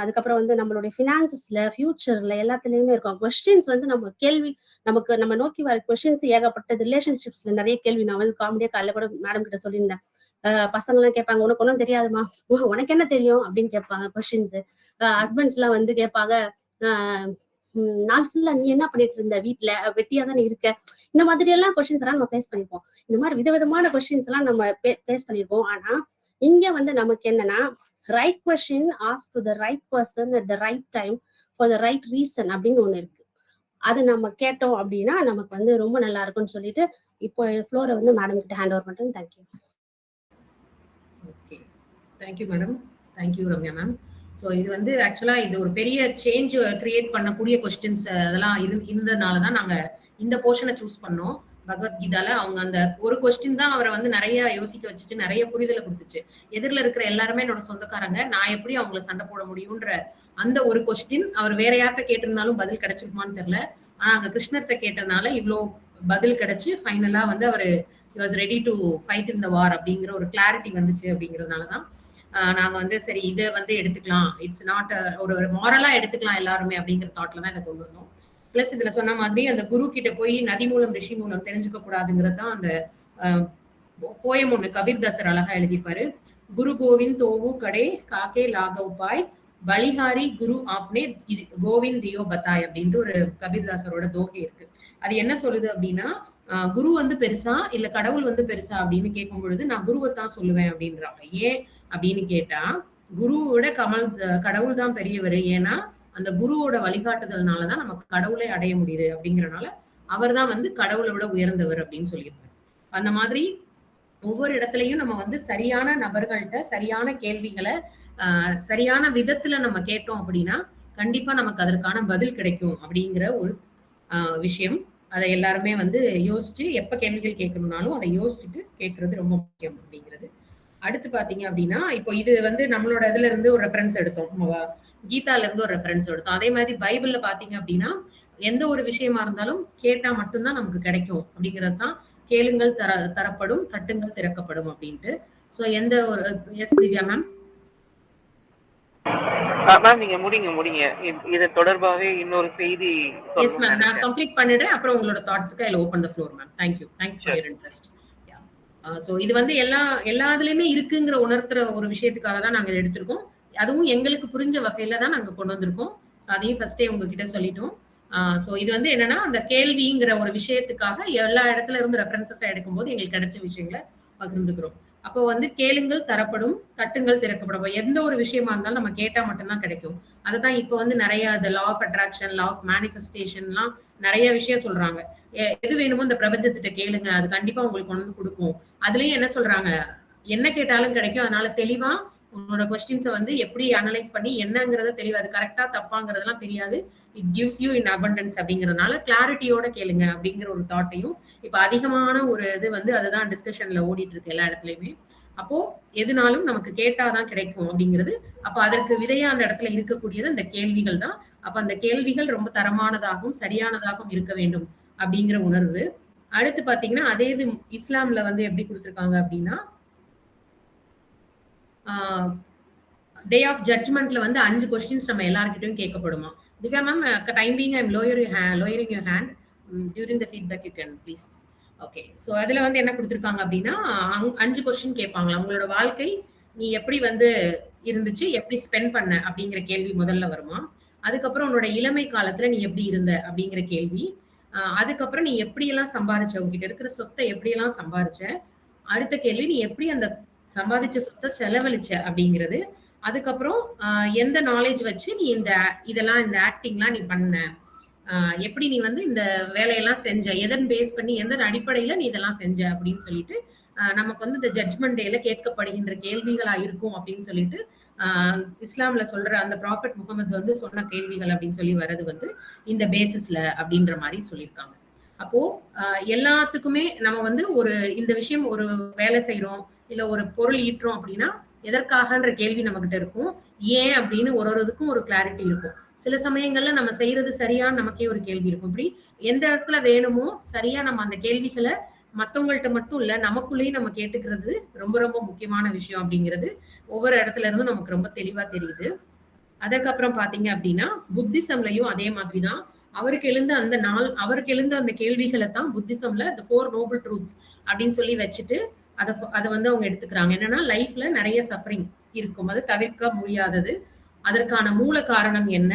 அதுக்கப்புறம் வந்து நம்மளுடைய ஃபினான்சஸ்ல, ஃபியூச்சர்ல எல்லாத்துலயுமே இருக்கும். கொஸ்டின்ஸ் வந்து நம்ம நோக்கி வர கொஸ்டின்ஸ் ஏகப்பட்டது. ரிலேஷன்ஷிப்ஸ்ல நிறைய கேள்வி, நான் வந்து காமெடியா காலையில கூட மேடம் கிட்ட சொல்லியிருந்தேன். பசங்க எல்லாம் கேட்பாங்க, உனக்கு ஒன்றும் தெரியாதுமா, உனக்கு என்ன தெரியும் அப்படின்னு கேட்பாங்க கொஸ்டின்ஸ். ஹஸ்பண்ட்ஸ் எல்லாம் வந்து கேட்பாங்க, நாள் ஃபுல்லா நீ என்ன பண்ணிட்டு இருந்த, வீட்டுல வெட்டியா தானே இருக்க, இந்த மாதிரி எல்லாம் கொஸ்டின்ஸ் எல்லாம் நம்ம ஃபேஸ் பண்ணிப்போம். இந்த மாதிரி விதவிதமான கொஸ்டின்ஸ் எல்லாம் நம்ம ஃபேஸ் பண்ணிருப்போம். ஆனா இங்க வந்து நமக்கு என்னன்னா, right question ask to the right person at the right time for the right reason அப்படின்னு ஒண்ணு இருக்கு. அது நம்ம கேட்டோம் அப்படின்னா நமக்கு வந்து ரொம்ப நல்லா இருக்கும்னு சொல்லிட்டு இப்போ ஃப்ளோரை வந்து மேடம் கிட்ட ஹேண்ட் ஓவர் பண்றேன். Thank you. Okay, thank you madam. Thank you Ramya ma'am. So இது வந்து ஆக்சுவலா இது ஒரு பெரிய சேஞ்ச் கிரியேட் பண்ணக்கூடிய கொஸ்டின்ஸ் அதெல்லாம் இருந்ததுனால தான் நாங்க இந்த போர்ஷனை சூஸ் பண்ணோம். பகவத்கீதால அவங்க அந்த ஒரு கொஸ்டின் தான் அவரை வந்து நிறைய யோசிக்க வச்சுச்சு, நிறைய புரிதலை கொடுத்துச்சு. எதிரில் இருக்கிற எல்லாருமே என்னோட சொந்தக்காரங்க, நான் எப்படி அவங்களை சண்டை போட முடியும்ன்ற அந்த ஒரு கொஸ்டின் அவர் வேற யார்கிட்ட கேட்டிருந்தாலும் பதில் கிடைச்சிருக்குமான்னு தெரியல. ஆனா அங்க கிருஷ்ணர்கிட்ட கேட்டதுனால இவ்வளோ பதில் கிடைச்சு ஃபைனலா வந்து அவர் he was ready to fight in the war அப்படிங்கிற ஒரு கிளாரிட்டி வந்துச்சு. அப்படிங்கிறதுனாலதான் நாங்க வந்து சரி இதை வந்து எடுத்துக்கலாம், இட்ஸ் நாட் ஒரு மாரலா எடுத்துக்கலாம் எல்லாருமே அப்படிங்கிற தாட்ல தான் இதை கொண்டு வந்தோம். பிளஸ் இதுல சொன்ன மாதிரி அந்த குரு கிட்ட போய் நதி மூலம் ரிஷி மூலம் தெரிஞ்சுக்க கூடாதுங்கிறது தான் அந்த போயம் ஒண்ணு கபீர்தாசர் அழகா எழுதிப்பாரு. குரு கோவிந்த் தோவு கடே காக்கே லாகவுபாய் பலிஹாரி குரு ஆப்னே கோவிந்த் தியோ பத்தாய் அப்படின்ட்டு ஒரு கபீர்தாசரோட தோகை இருக்கு. அது என்ன சொல்லுது அப்படின்னா, குரு வந்து பெருசா இல்ல கடவுள் வந்து பெருசா அப்படின்னு கேட்கும் பொழுது நான் குருவைத்தான் சொல்லுவேன் அப்படின்றாங்க. ஏன் அப்படின்னு கேட்டா, குருவோட கடவுள் தான் பெரியவர். ஏன்னா அந்த குருவோட வழிகாட்டுதல்னாலதான் நமக்கு கடவுளை அடைய முடியுது. அப்படிங்கறனால அவர் தான் வந்து கடவுளை விட உயர்ந்தவர் அப்படின்னு சொல்லியிருப்பாரு. அந்த மாதிரி ஒவ்வொரு இடத்துலயும் நம்ம வந்து சரியான நபர்கள்ட்ட சரியான கேள்விகளை சரியான விதத்துல நம்ம கேட்டோம் அப்படின்னா கண்டிப்பா நமக்கு அதற்கான பதில் கிடைக்கும் அப்படிங்கிற ஒரு விஷயம். அதை எல்லாருமே வந்து யோசிச்சு எப்ப கேள்விகள் கேட்கணும்னாலும் அதை யோசிச்சுட்டு கேட்கறது ரொம்ப முக்கியம் அப்படிங்கிறது. அடுத்து பாத்தீங்க அப்படின்னா இப்போ இது வந்து நம்மளோட இதுல இருந்து ஒரு ரெஃபரன்ஸ் எடுத்தோம், கீதால இருந்து ஒரு ரெஃபரன்ஸ் எடுத்தோம். அதே மாதிரி பைபிள்ல பாத்தீங்க அப்படின்னா எந்த ஒரு விஷயமா இருந்தாலும் கேட்டா மட்டும்தான் நமக்கு கிடைக்கும் அப்படிங்கிறது தான் கேளுங்கள் தரப்படும், தட்டுங்கள் திறக்கப்படும் அப்படின்ட்டு. சோ எந்த ஒரு எஸ் திவ்யா மேம். மேம் நீங்க முடிங்க. இது தொடர்பாகவே இன்னொரு செய்தி. எஸ் மேம், நான் கம்ப்ளீட் பண்ணிடுறேன். அப்புறம் உங்களோட தாட்ஸ்க்கு I open the floor ma'am. Thank you. Thanks for your interest. So இது வந்து எல்லாத்துலயுமே இருக்குங்கிற உணர்த்துற ஒரு விஷயத்துக்காக தான் நாங்க இதை எடுத்திருக்கோம். அதுவும் எங்களுக்கு புரிஞ்ச வகையில தான் நாங்க கொண்டு வந்திருக்கோம். ஸோ அதையும் ஃபர்ஸ்டே உங்ககிட்ட சொல்லிட்டோம். ஸோ இது வந்து என்னன்னா அந்த கேள்விங்கிற ஒரு விஷயத்துக்காக எல்லா இடத்துல இருந்து ரெஃபரன்சஸ் எடுக்கும்போது எங்களுக்கு கிடைச்ச விஷயங்களை பகிர்ந்துக்கிறோம். அப்போ வந்து கேளுங்கள் தரப்படும், தட்டுங்கள் திறக்கப்படும். எந்த ஒரு விஷயமா இருந்தாலும் நம்ம கேட்டா மட்டும்தான் கிடைக்கும். அதுதான் இப்போ வந்து நிறைய இந்த law of attraction, law of மேனிஃபெஸ்டேஷன்லாம் நிறைய விஷயம் சொல்றாங்க. எது வேணுமோ இந்த பிரபஞ்சத்திட்ட கேளுங்க, அது கண்டிப்பா உங்களுக்கு கொண்டு வந்து கொடுக்கும். அதுலயும் என்ன சொல்றாங்க, என்ன கேட்டாலும் கிடைக்கும். அதனால தெளிவா உன்னோட கொஸ்டின்ஸை வந்து எப்படி அனலைஸ் பண்ணி என்னங்கிறத தெளிவா, அது கரெக்டா தப்பாங்கிறதெல்லாம் தெரியாது. It gives you in abundance அப்படிங்கறதுனால கிளாரிட்டியோட கேளுங்க அப்படிங்கிற ஒரு தாட்டையும் இப்ப அதிகமான ஒரு இது வந்து அதுதான் டிஸ்கஷன்ல ஓடிட்டு இருக்கு எல்லா இடத்துலயுமே. அப்போ எதுனாலும் நமக்கு கேட்டாதான் கிடைக்கும் அப்படிங்கிறது. அப்ப அதற்கு விதையா அந்த இடத்துல இருக்கக்கூடியது அந்த கேள்விகள் தான். அப்ப அந்த கேள்விகள் ரொம்ப தரமானதாகவும் சரியானதாகவும் இருக்க வேண்டும் அப்படிங்கிற உணர்வு. அடுத்து பாத்தீங்கன்னா அதே இது இஸ்லாம்ல வந்து எப்படி கொடுத்திருக்காங்க அப்படின்னா டே ஆஃப் ஜட்ஜ்மெண்ட்ல வந்து 5 கொஸ்டின்ஸ் நம்ம எல்லார்கிட்டையும் கேட்கப்படுமா. Divya ma'am, time being I am lowering your hand during the feedback you can please. Okay, so அதுல வந்து என்ன கொடுத்துருக்காங்க அப்படின்னா 5 கொஸ்டின் கேட்பாங்களா. உங்களோட வாழ்க்கை நீ எப்படி வந்து இருந்துச்சு, எப்படி ஸ்பெண்ட் பண்ண அப்படிங்கிற கேள்வி முதல்ல வருமா. அதுக்கப்புறம் உன்னோட இளமை காலத்துல நீ எப்படி இருந்த அப்படிங்கிற கேள்வி. அதுக்கப்புறம் நீ எப்படியெல்லாம் சம்பாதிச்ச, உங்ககிட்ட இருக்கிற சொத்தை எப்படியெல்லாம் சம்பாதிச்ச. அடுத்த கேள்வி, நீ எப்படி அந்த சம்பாதிச்ச சொத்தை செலவழிச்ச அப்படிங்கிறது. அதுக்கப்புறம் எந்த நாலேஜ் வச்சு நீ இதெல்லாம் இந்த ஆக்டிங்லாம் நீ பண்ண, எப்படி நீ வந்து இந்த வேலையெல்லாம் செஞ்ச, எதன் பேஸ் பண்ணி எந்த அடிப்படையில நீ இதெல்லாம் செஞ்ச அப்படின்னு சொல்லிட்டு நமக்கு வந்து இந்த ஜட்ஜ்மெண்ட் டேல கேட்கப்படுகின்ற கேள்விகளா இருக்கும் அப்படின்னு சொல்லிட்டு இஸ்லாம்ல சொல்ற அந்த ப்ராஃபட் முகமது வந்து சொன்ன கேள்விகள் அப்படின்னு சொல்லி வர்றது வந்து இந்த பேசிஸ்ல அப்படின்ற மாதிரி சொல்லியிருக்காங்க. அப்போ எல்லாத்துக்குமே நம்ம வந்து ஒரு இந்த விஷயம் ஒரு வேலை செய்யறோம் இல்ல ஒரு பொருள் ஈட்டுறோம் அப்படின்னா எதற்காகன்ற கேள்வி நம்ம கிட்ட இருக்கும். ஏன் அப்படின்னு ஒரு இதுக்கும் ஒரு கிளாரிட்டி இருக்கும். சில சமயங்கள்ல நம்ம செய்யறது சரியான்னு நமக்கே ஒரு கேள்வி இருக்கும். இப்படி எந்த இடத்துல வேணுமோ சரியா நம்ம அந்த கேள்விகளை மத்தவங்கள்ட்ட மட்டும் இல்ல நமக்குள்ளேயும் நம்ம கேட்டுக்கிறது ரொம்ப ரொம்ப முக்கியமான விஷயம் அப்படிங்கிறது ஒவ்வொரு இடத்துல இருந்தும் நமக்கு ரொம்ப தெளிவா தெரியுது. அதுக்கப்புறம் பாத்தீங்க அப்படின்னா புத்திசம்லயும் அதே மாதிரிதான். அவருக்கு எழுந்த அந்த கேள்விகளை தான் புத்திசம்ல the 4 noble truths அப்படின்னு சொல்லி வச்சுட்டு அதை வந்து அவங்க எடுத்துக்கிறாங்க. என்னன்னா லைஃப்ல நிறைய சஃபரிங் இருக்கும், அது தவிர்க்க முடியாதது. அதற்கான மூல காரணம் என்ன,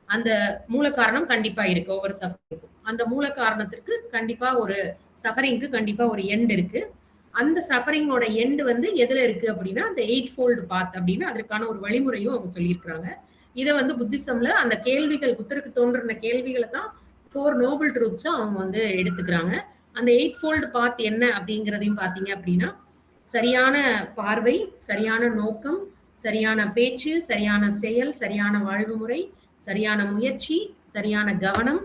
அந்த மூல காரணம் கண்டிப்பா இருக்கு ஒவ்வொரு சஃபரிங்கும். அந்த மூல காரணத்திற்கு கண்டிப்பா ஒரு சஃபரிங்க்கு கண்டிப்பா ஒரு எண்ட் இருக்கு. அந்த சஃபரிங்கோட எண்ட் வந்து எதுல இருக்கு அப்படின்னா அந்த 8-fold path அப்படின்னு அதற்கான ஒரு வழிமுறையும் அவங்க சொல்லியிருக்கிறாங்க. இதை வந்து புத்திசம்ல அந்த கேள்விகள் புத்தருக்கு தோன்றின கேள்விகளை தான் 4 noble truths அவங்க வந்து எடுத்துக்கிறாங்க. அந்த 8-fold path என்ன அப்படிங்கிறதையும் பாத்தீங்க அப்படின்னா சரியான பார்வை, சரியான நோக்கம், சரியான பேச்சு, சரியான செயல், சரியான வாழ்வு முறை, சரியான முயற்சி, சரியான கவனம்,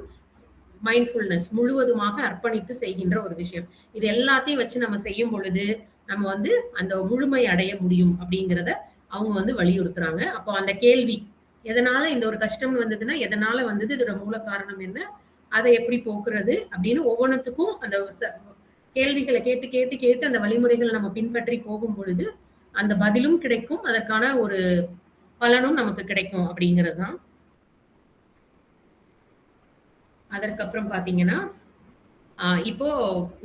மைண்ட்ஃபுல்னஸ், முழுவதுமாக அர்ப்பணித்து செய்கின்ற ஒரு விஷயம். இது எல்லாத்தையும் வச்சு நம்ம செய்யும் பொழுது நம்ம வந்து அந்த முழுமை அடைய முடியும் அப்படிங்கிறத அவங்க வந்து வலியுறுத்துறாங்க. அப்போ அந்த கேள்வி எதனால இந்த ஒரு கஷ்டம் வந்ததுன்னா எதனால வந்தது, இதோட மூல காரணம் என்ன, அதை எப்படி போக்குறது அப்படின்னு ஒவ்வொன்றுத்துக்கும் அந்த கேள்விகளை கேட்டு கேட்டு கேட்டு அந்த வழிமுறைகளை நம்ம பின்பற்றி போகும் பொழுது அந்த பதிலும் கிடைக்கும், அதற்கான ஒரு பலனும் நமக்கு கிடைக்கும் அப்படிங்கிறது தான். அதற்கப்புறம் பாத்தீங்கன்னா இப்போ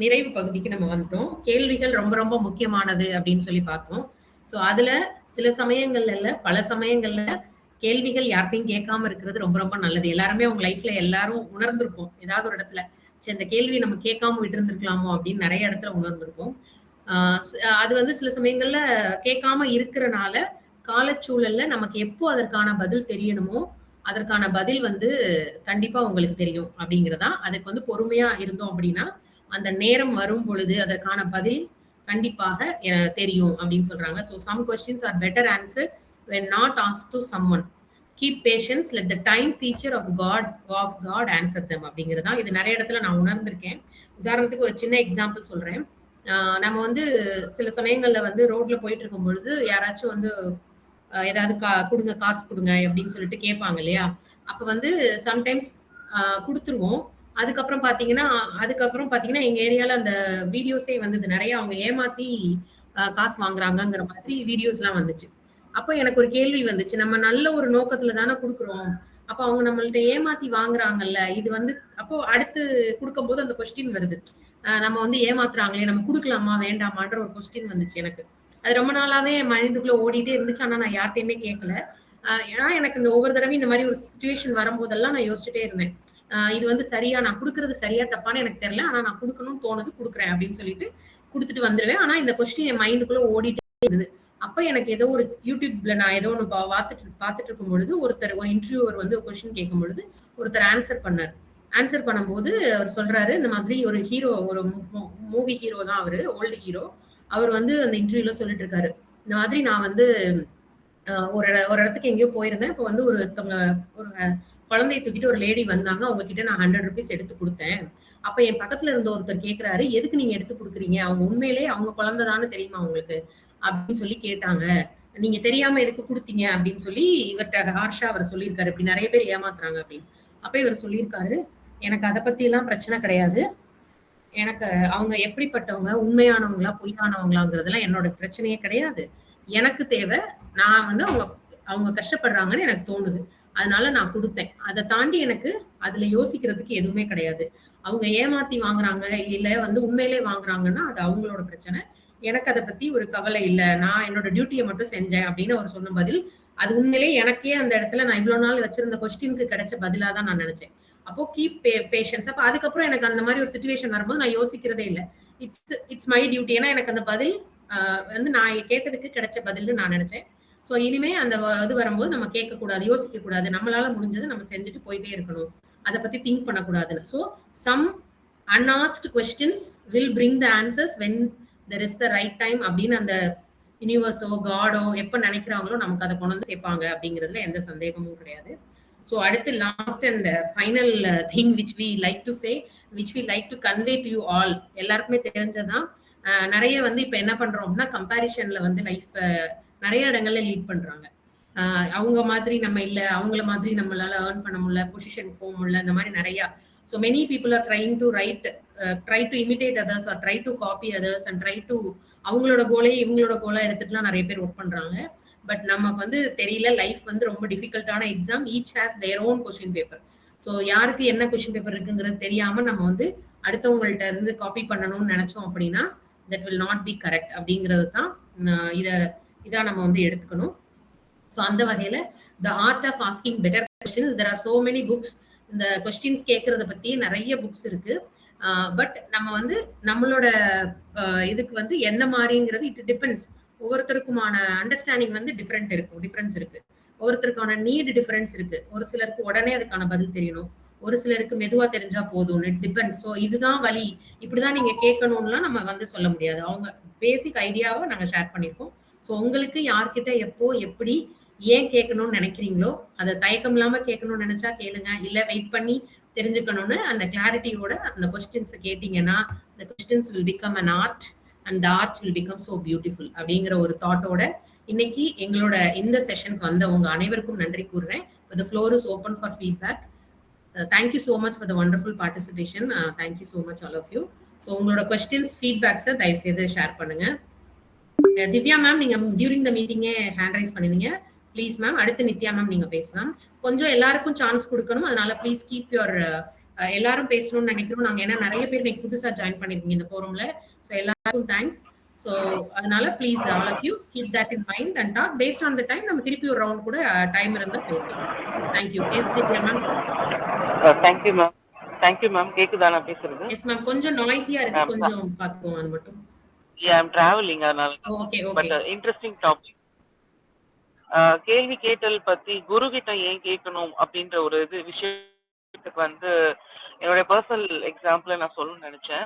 நிறைவு பகுதிக்கு நம்ம வந்துட்டோம். கேள்விகள் ரொம்ப ரொம்ப முக்கியமானது அப்படின்னு சொல்லி பார்த்தோம். ஸோ அதுல சில சமயங்கள்ல இல்ல பல சமயங்கள்ல கேள்விகள் யார்கிட்டையும் கேட்காம இருக்கிறது ரொம்ப ரொம்ப நல்லது. எல்லாருமே அவங்க லைஃப்ல எல்லாரும் உணர்ந்திருப்போம். ஏதாவது ஒரு இடத்துல சரி இந்த கேள்வி நம்ம கேட்காம விட்டு இருந்திருக்கலாமோ அப்படின்னு நிறைய இடத்துல உணர்ந்திருப்போம். அது வந்து சில சமயங்கள்ல கேட்காம இருக்கிறனால காலச்சூழல்ல நமக்கு எப்போ அதற்கான பதில் தெரியணுமோ அதற்கான பதில் வந்து கண்டிப்பா உங்களுக்கு தெரியும் அப்படிங்கிறதா. அதுக்கு வந்து பொறுமையா இருந்தோம் அப்படின்னா அந்த நேரம் வரும் பொழுது அதற்கான பதில் கண்டிப்பாக தெரியும் அப்படின்னு சொல்றாங்க. So some questions are better answer when not asked to someone. Keep patience, let the time feature of God answer them அப்படிங்கிறதா. இது நிறைய இடத்துல நான் உணர்ந்திருக்கேன். உதாரணத்துக்கு ஒரு சின்ன எக்ஸாம்பிள் சொல்றேன். நம்ம வந்து சில சமயங்கள்ல வந்து ரோட்ல போயிட்டு இருக்கும் பொழுது யாராச்சும் வந்து ஏதாவது கொடுங்க, காசு கொடுங்க அப்படின்னு சொல்லிட்டு கேட்பாங்க இல்லையா? அப்ப வந்து சம்டைம்ஸ் கொடுத்துருவோம். அதுக்கப்புறம் பாத்தீங்கன்னா எங்க ஏரியால அந்த வீடியோஸே வந்தது நிறைய. அவங்க ஏமாத்தி காசு வாங்குறாங்கங்கிற மாதிரி வீடியோஸ் எல்லாம் வந்துச்சு. அப்போ எனக்கு ஒரு கேள்வி வந்துச்சு, நம்ம நல்ல ஒரு நோக்கத்துல தானே கொடுக்குறோம், அப்ப அவங்க நம்மள்ட்ட ஏமாத்தி வாங்குறாங்கல்ல, இது வந்து அப்போ அடுத்து கொடுக்கும்போது அந்த கொஸ்டின் வருது, நம்ம வந்து ஏமாத்துறாங்களே, நம்ம கொடுக்கலாமா வேண்டாமான்ற ஒரு கொஸ்டின் வந்துச்சு எனக்கு. அது ரொம்ப நாளாவே என் மைண்டுக்குள்ள ஓடிட்டே இருந்துச்சு. ஆனா நான் யார்ட்டையுமே கேட்கல. ஏன்னா எனக்கு இந்த ஒவ்வொரு தடவை இந்த மாதிரி ஒரு சிச்சுவேஷன் வரும்போதெல்லாம் நான் யோசிச்சுட்டே இருந்தேன், இது வந்து சரியா, நான் கொடுக்கறது சரியா தப்பான்னு எனக்கு தெரியல, ஆனா நான் கொடுக்கணும்னு தோணுது, கொடுக்குறேன் அப்படின்னு சொல்லிட்டு கொடுத்துட்டு வந்துருவேன். ஆனா இந்த கொஸ்டின் என் மைண்டுக்குள்ள ஓடிட்டே இருந்தது. அப்ப எனக்கு ஏதோ ஒரு யூடியூப்ல நான் ஏதோ ஒன்று பார்த்துட்டு இருக்கும் பொழுது ஒரு இன்டர்வியூவர் வந்து கொஸ்டின் கேட்கும் பொழுது ஒருத்தர் ஆன்சர் பண்ணார். ஆன்சர் பண்ணும்போது அவர் சொல்றாரு, இந்த மாதிரி ஒரு ஹீரோ, ஒரு மூவி ஹீரோ தான் அவரு, ஓல்டு ஹீரோ. அவர் வந்து அந்த இன்டர்வியூல சொல்லிட்டு இருக்காரு, இந்த மாதிரி நான் வந்து ஒரு இடத்துக்கு எங்கேயோ போயிருந்தேன். இப்போ வந்து ஒரு குழந்தைய தூக்கிட்டு ஒரு லேடி வந்தாங்க, அவங்க கிட்ட நான் 100 rupees எடுத்து கொடுத்தேன். அப்ப என் பக்கத்துல இருந்த ஒருத்தர் கேட்கிறாரு, எதுக்கு நீங்க எடுத்து கொடுக்குறீங்க, அவங்க உண்மையிலேயே அவங்க குழந்தைதான்னு தெரியுமா உங்களுக்கு அப்படின்னு சொல்லி கேட்டாங்க, நீங்க தெரியாம எதுக்கு கொடுத்தீங்க அப்படின்னு சொல்லி இவர்கிட்ட ஹார்ஷா அவர் சொல்லியிருக்காரு, இப்படி நிறைய பேர் ஏமாத்துறாங்க அப்படின்னு. அப்ப இவர் சொல்லியிருக்காரு, எனக்கு அதை பத்தி எல்லாம் பிரச்சனை கிடையாது, எனக்கு அவங்க எப்படிப்பட்டவங்க, உண்மையானவங்களா பொய்யானவங்களாங்கிறதுலாம் என்னோட பிரச்சனையே கிடையாது. எனக்கு தேவை, நான் வந்து அவங்க கஷ்டப்படுறாங்கன்னு எனக்கு தோணுது, அதனால நான் கொடுத்தேன். அதை தாண்டி எனக்கு அதுல யோசிக்கிறதுக்கு எதுவுமே கிடையாது. அவங்க ஏமாத்தி வாங்குறாங்க இல்ல வந்து உண்மையிலே வாங்குறாங்கன்னா அது அவங்களோட பிரச்சனை, எனக்கு அதை பத்தி ஒரு கவலை இல்லை, நான் என்னோட டியூட்டியை மட்டும் செஞ்சேன் அப்படின்னு அவர் சொன்ன பதில், அது உண்மையிலே எனக்கே அந்த இடத்துல நான் இவ்வளவு நாள் வச்சிருந்த கொஸ்டினுக்கு கிடைச்ச பதிலா தான் நான் நினைச்சேன். அப்போ கீப் பேஷன்ஸ். அப்ப அதுக்கப்புறம் எனக்கு அந்த மாதிரி ஒரு சிச்சுவேஷன் வரும்போது நான் யோசிக்கிறதே இல்லை, இட்ஸ் மை டியூட்டி. ஏன்னா எனக்கு அந்த பதில் வந்து நான் கேட்டதுக்கு கிடைச்ச பதில்னு நான் நினைச்சேன். ஸோ இனிமே அந்த இது வரும்போது நம்ம கேட்கக்கூடாது, யோசிக்க கூடாது, நம்மளால முடிஞ்சதை நம்ம செஞ்சுட்டு போயிட்டே இருக்கணும், அதை பத்தி திங்க் பண்ணக்கூடாதுன்னு. So some unasked questions will bring the answers when there is the right time அப்படின்னு அந்த யூனிவர்ஸோ காடோ எப்ப நினைக்கிறாங்களோ நமக்கு அதை கொண்டு வந்து சேர்ப்பாங்க அப்படிங்கிறதுல எந்த சந்தேகமும் கிடையாது. ஸோ அடுத்து last and final thing which we like to say, which we like to convey to you all, எல்லாருக்குமே தெரிஞ்சதான். நிறைய வந்து இப்ப என்ன பண்றோம் அப்படின்னா கம்பேரிஷன்ல வந்து லைஃப் நிறைய இடங்கள்ல லீட் பண்றாங்க. அவங்க மாதிரி நம்ம இல்ல, அவங்கள மாதிரி நம்மளால ஏர்ன் பண்ண முடியல, பொசிஷனுக்கு போக முடியல, இந்த மாதிரி நிறைய. So many people are trying to imitate others or try to copy others and try to அவங்களோட கோலையே இவங்களோட கோலா எடுத்துட்டுலாம் நிறைய பேர் ஒர்க் பண்றாங்க. பட் நமக்கு வந்து தெரியல, லைஃப் வந்து ரொம்ப டிஃபிகல்ட்டான exam, each has their own question paper. So யாருக்கு என்ன கொஸ்டின் பேப்பர் இருக்குங்கிறது தெரியாம நம்ம வந்து அடுத்தவங்கள்ட்ட இருந்து காப்பி பண்ணணும்னு நினைச்சோம் அப்படின்னா that will not be correct அப்படிங்கிறது தான் இதான் நம்ம வந்து எடுத்துக்கணும். ஸோ அந்த வகையில the art of asking better questions, there are so many books. இந்த கொஸ்டின்ஸ் கேட்கறத பத்தி நிறைய புக்ஸ் இருக்கு. பட் நம்ம வந்து நம்மளோட இதுக்கு வந்து எந்த மாதிரிங்கிறது இட் டிபெண்ட்ஸ். ஒவ்வொருத்தருக்குமான அண்டர்ஸ்டாண்டிங் வந்து டிஃபரன்ஸ் இருக்கு. ஒவ்வொருத்தருக்கான நீட் டிஃபரன்ஸ் இருக்கு. ஒரு சிலருக்கு உடனே அதுக்கான பதில் தெரியணும், ஒரு சிலருக்கு மெதுவா தெரிஞ்சா போதும். It depends. ஸோ இதுதான் வழி, இப்படிதான் நீங்க கேட்கணும்லாம் நம்ம வந்து சொல்ல முடியாது. அவங்க பேசிக் ஐடியாவை நாங்க ஷேர் பண்ணியிருக்கோம். ஸோ உங்களுக்கு யார்கிட்ட எப்போ எப்படி ஏன் கேட்கணும்னு நினைக்கிறீங்களோ அதை தயக்கம் இல்லாம கேட்கணும்னு நினைச்சா கேளுங்க, இல்ல வெயிட் பண்ணி தெரிஞ்சுக்கணும்னு அந்த கிளாரிட்டியோட அந்த கொஸ்டின்ஸ் கேட்டீங்கன்னா the questions will become an art and the art will become so beautiful அப்படிங்கிற ஒரு தாட்டோட இன்னைக்கு எங்களோட இந்த செஷனுக்கு வந்த உங்க அனைவருக்கும் நன்றி கூறுறேன். The floor is open for feedback. Thank you so much for the wonderful participation. Thank you so much all of you. So உங்களோட questions feedbacks தயவு செய்து ஷேர் பண்ணுங்க. திவ்யா மேம், நீங்க டியூரிங் த மீட்டிங்கே ஹேண்ட் ரைஸ் பண்ணுவீங்க, ப்ளீஸ் மேம். அடுத்து Nithya ma'am நீங்க பேசலாம். கொஞ்சம் எல்லாருக்கும் சான்ஸ் கொடுக்கணும், அதனால ப்ளீஸ் கீப் யுவர் எல்லாரும் பேசணும்னு நினைக்கிறோம் நாங்க, ஏன்னா நிறைய பேர் இன்னைக்கு புதுசா ஜாயின் பண்ணிருக்கீங்க இந்த ஃபோரம்ல. ஸோ எல்லாருக்கும் தேங்க்ஸ். ஸோ அதனால please all of you keep that in mind and talk based on the time. நம்ம திருப்பி ஒரு ரவுண்ட் கூட டைம் இருந்தா பேசலாம். Thank you. Yes Divya ma'am. Thank you ma'am. Thank you ma'am. கேக்குதா நான் பேசுறது? Yes ma'am. கொஞ்சம் நாய்ஸியா இருக்கு, கொஞ்சம் பாத்துக்கோங்க அது மட்டும். ஐ அம் டிராவலிங், அதனால. Okay okay. But interesting topic. கேள்வி கேட்டல் பத்தி குரு கிட்ட ஏன் கேட்கணும் அப்படின்ற ஒரு விஷயத்துக்கு வந்து என்னுடைய பர்சனல் எக்ஸாம்பிள் நான் சொல்லணும்னு நினைச்சேன்.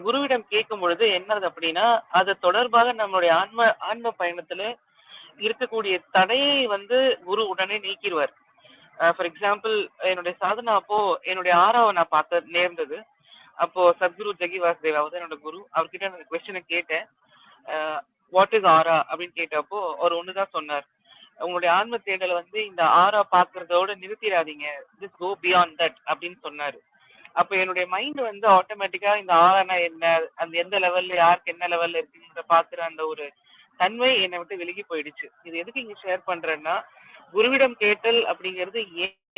குருவிடம் கேட்கும் பொழுது என்னது அப்படின்னா, அது தொடர்பாக நம்மளுடைய ஆன்ம பயணத்துல இருக்கக்கூடிய தடையை வந்து குரு உடனே நீக்கிடுவார். ஃபார் எக்ஸாம்பிள், என்னுடைய சாதனா அப்போ என்னுடைய ஆறாவை நான் பார்க்க நேர்ந்தது. அப்போ சத்குரு ஜெகி வாசுதேவ் அவர் என்னோட குரு. அவர்கிட்ட அந்த கொஸ்டினை கேட்டேன். வாட் இஸ் ஆரா அப்படின்னு கேட்டப்போ அவர் ஒண்ணுதான் சொன்னார். உங்களுடைய ஆன்ம தேடலை வந்து இந்த ஆரா பாக்குறதோட நிறுத்திடாதீங்க, ஜஸ்ட் கோ பியாண்ட் தட் அப்படின்னு சொன்னாரு. அப்ப என்னுடைய மைண்ட் வந்து ஆட்டோமேட்டிக்கா இந்த ஆரானா என்ன, அந்த எந்த லெவல்ல யாருக்கு என்ன லெவல்ல இருக்குங்கிற பாக்குற அந்த ஒரு தன்மை என்னை விட்டு விலகி போயிடுச்சு. இது எதுக்கு இங்க ஷேர் பண்றேன்னா, குருவிடம் கேட்டல் அப்படிங்கிறது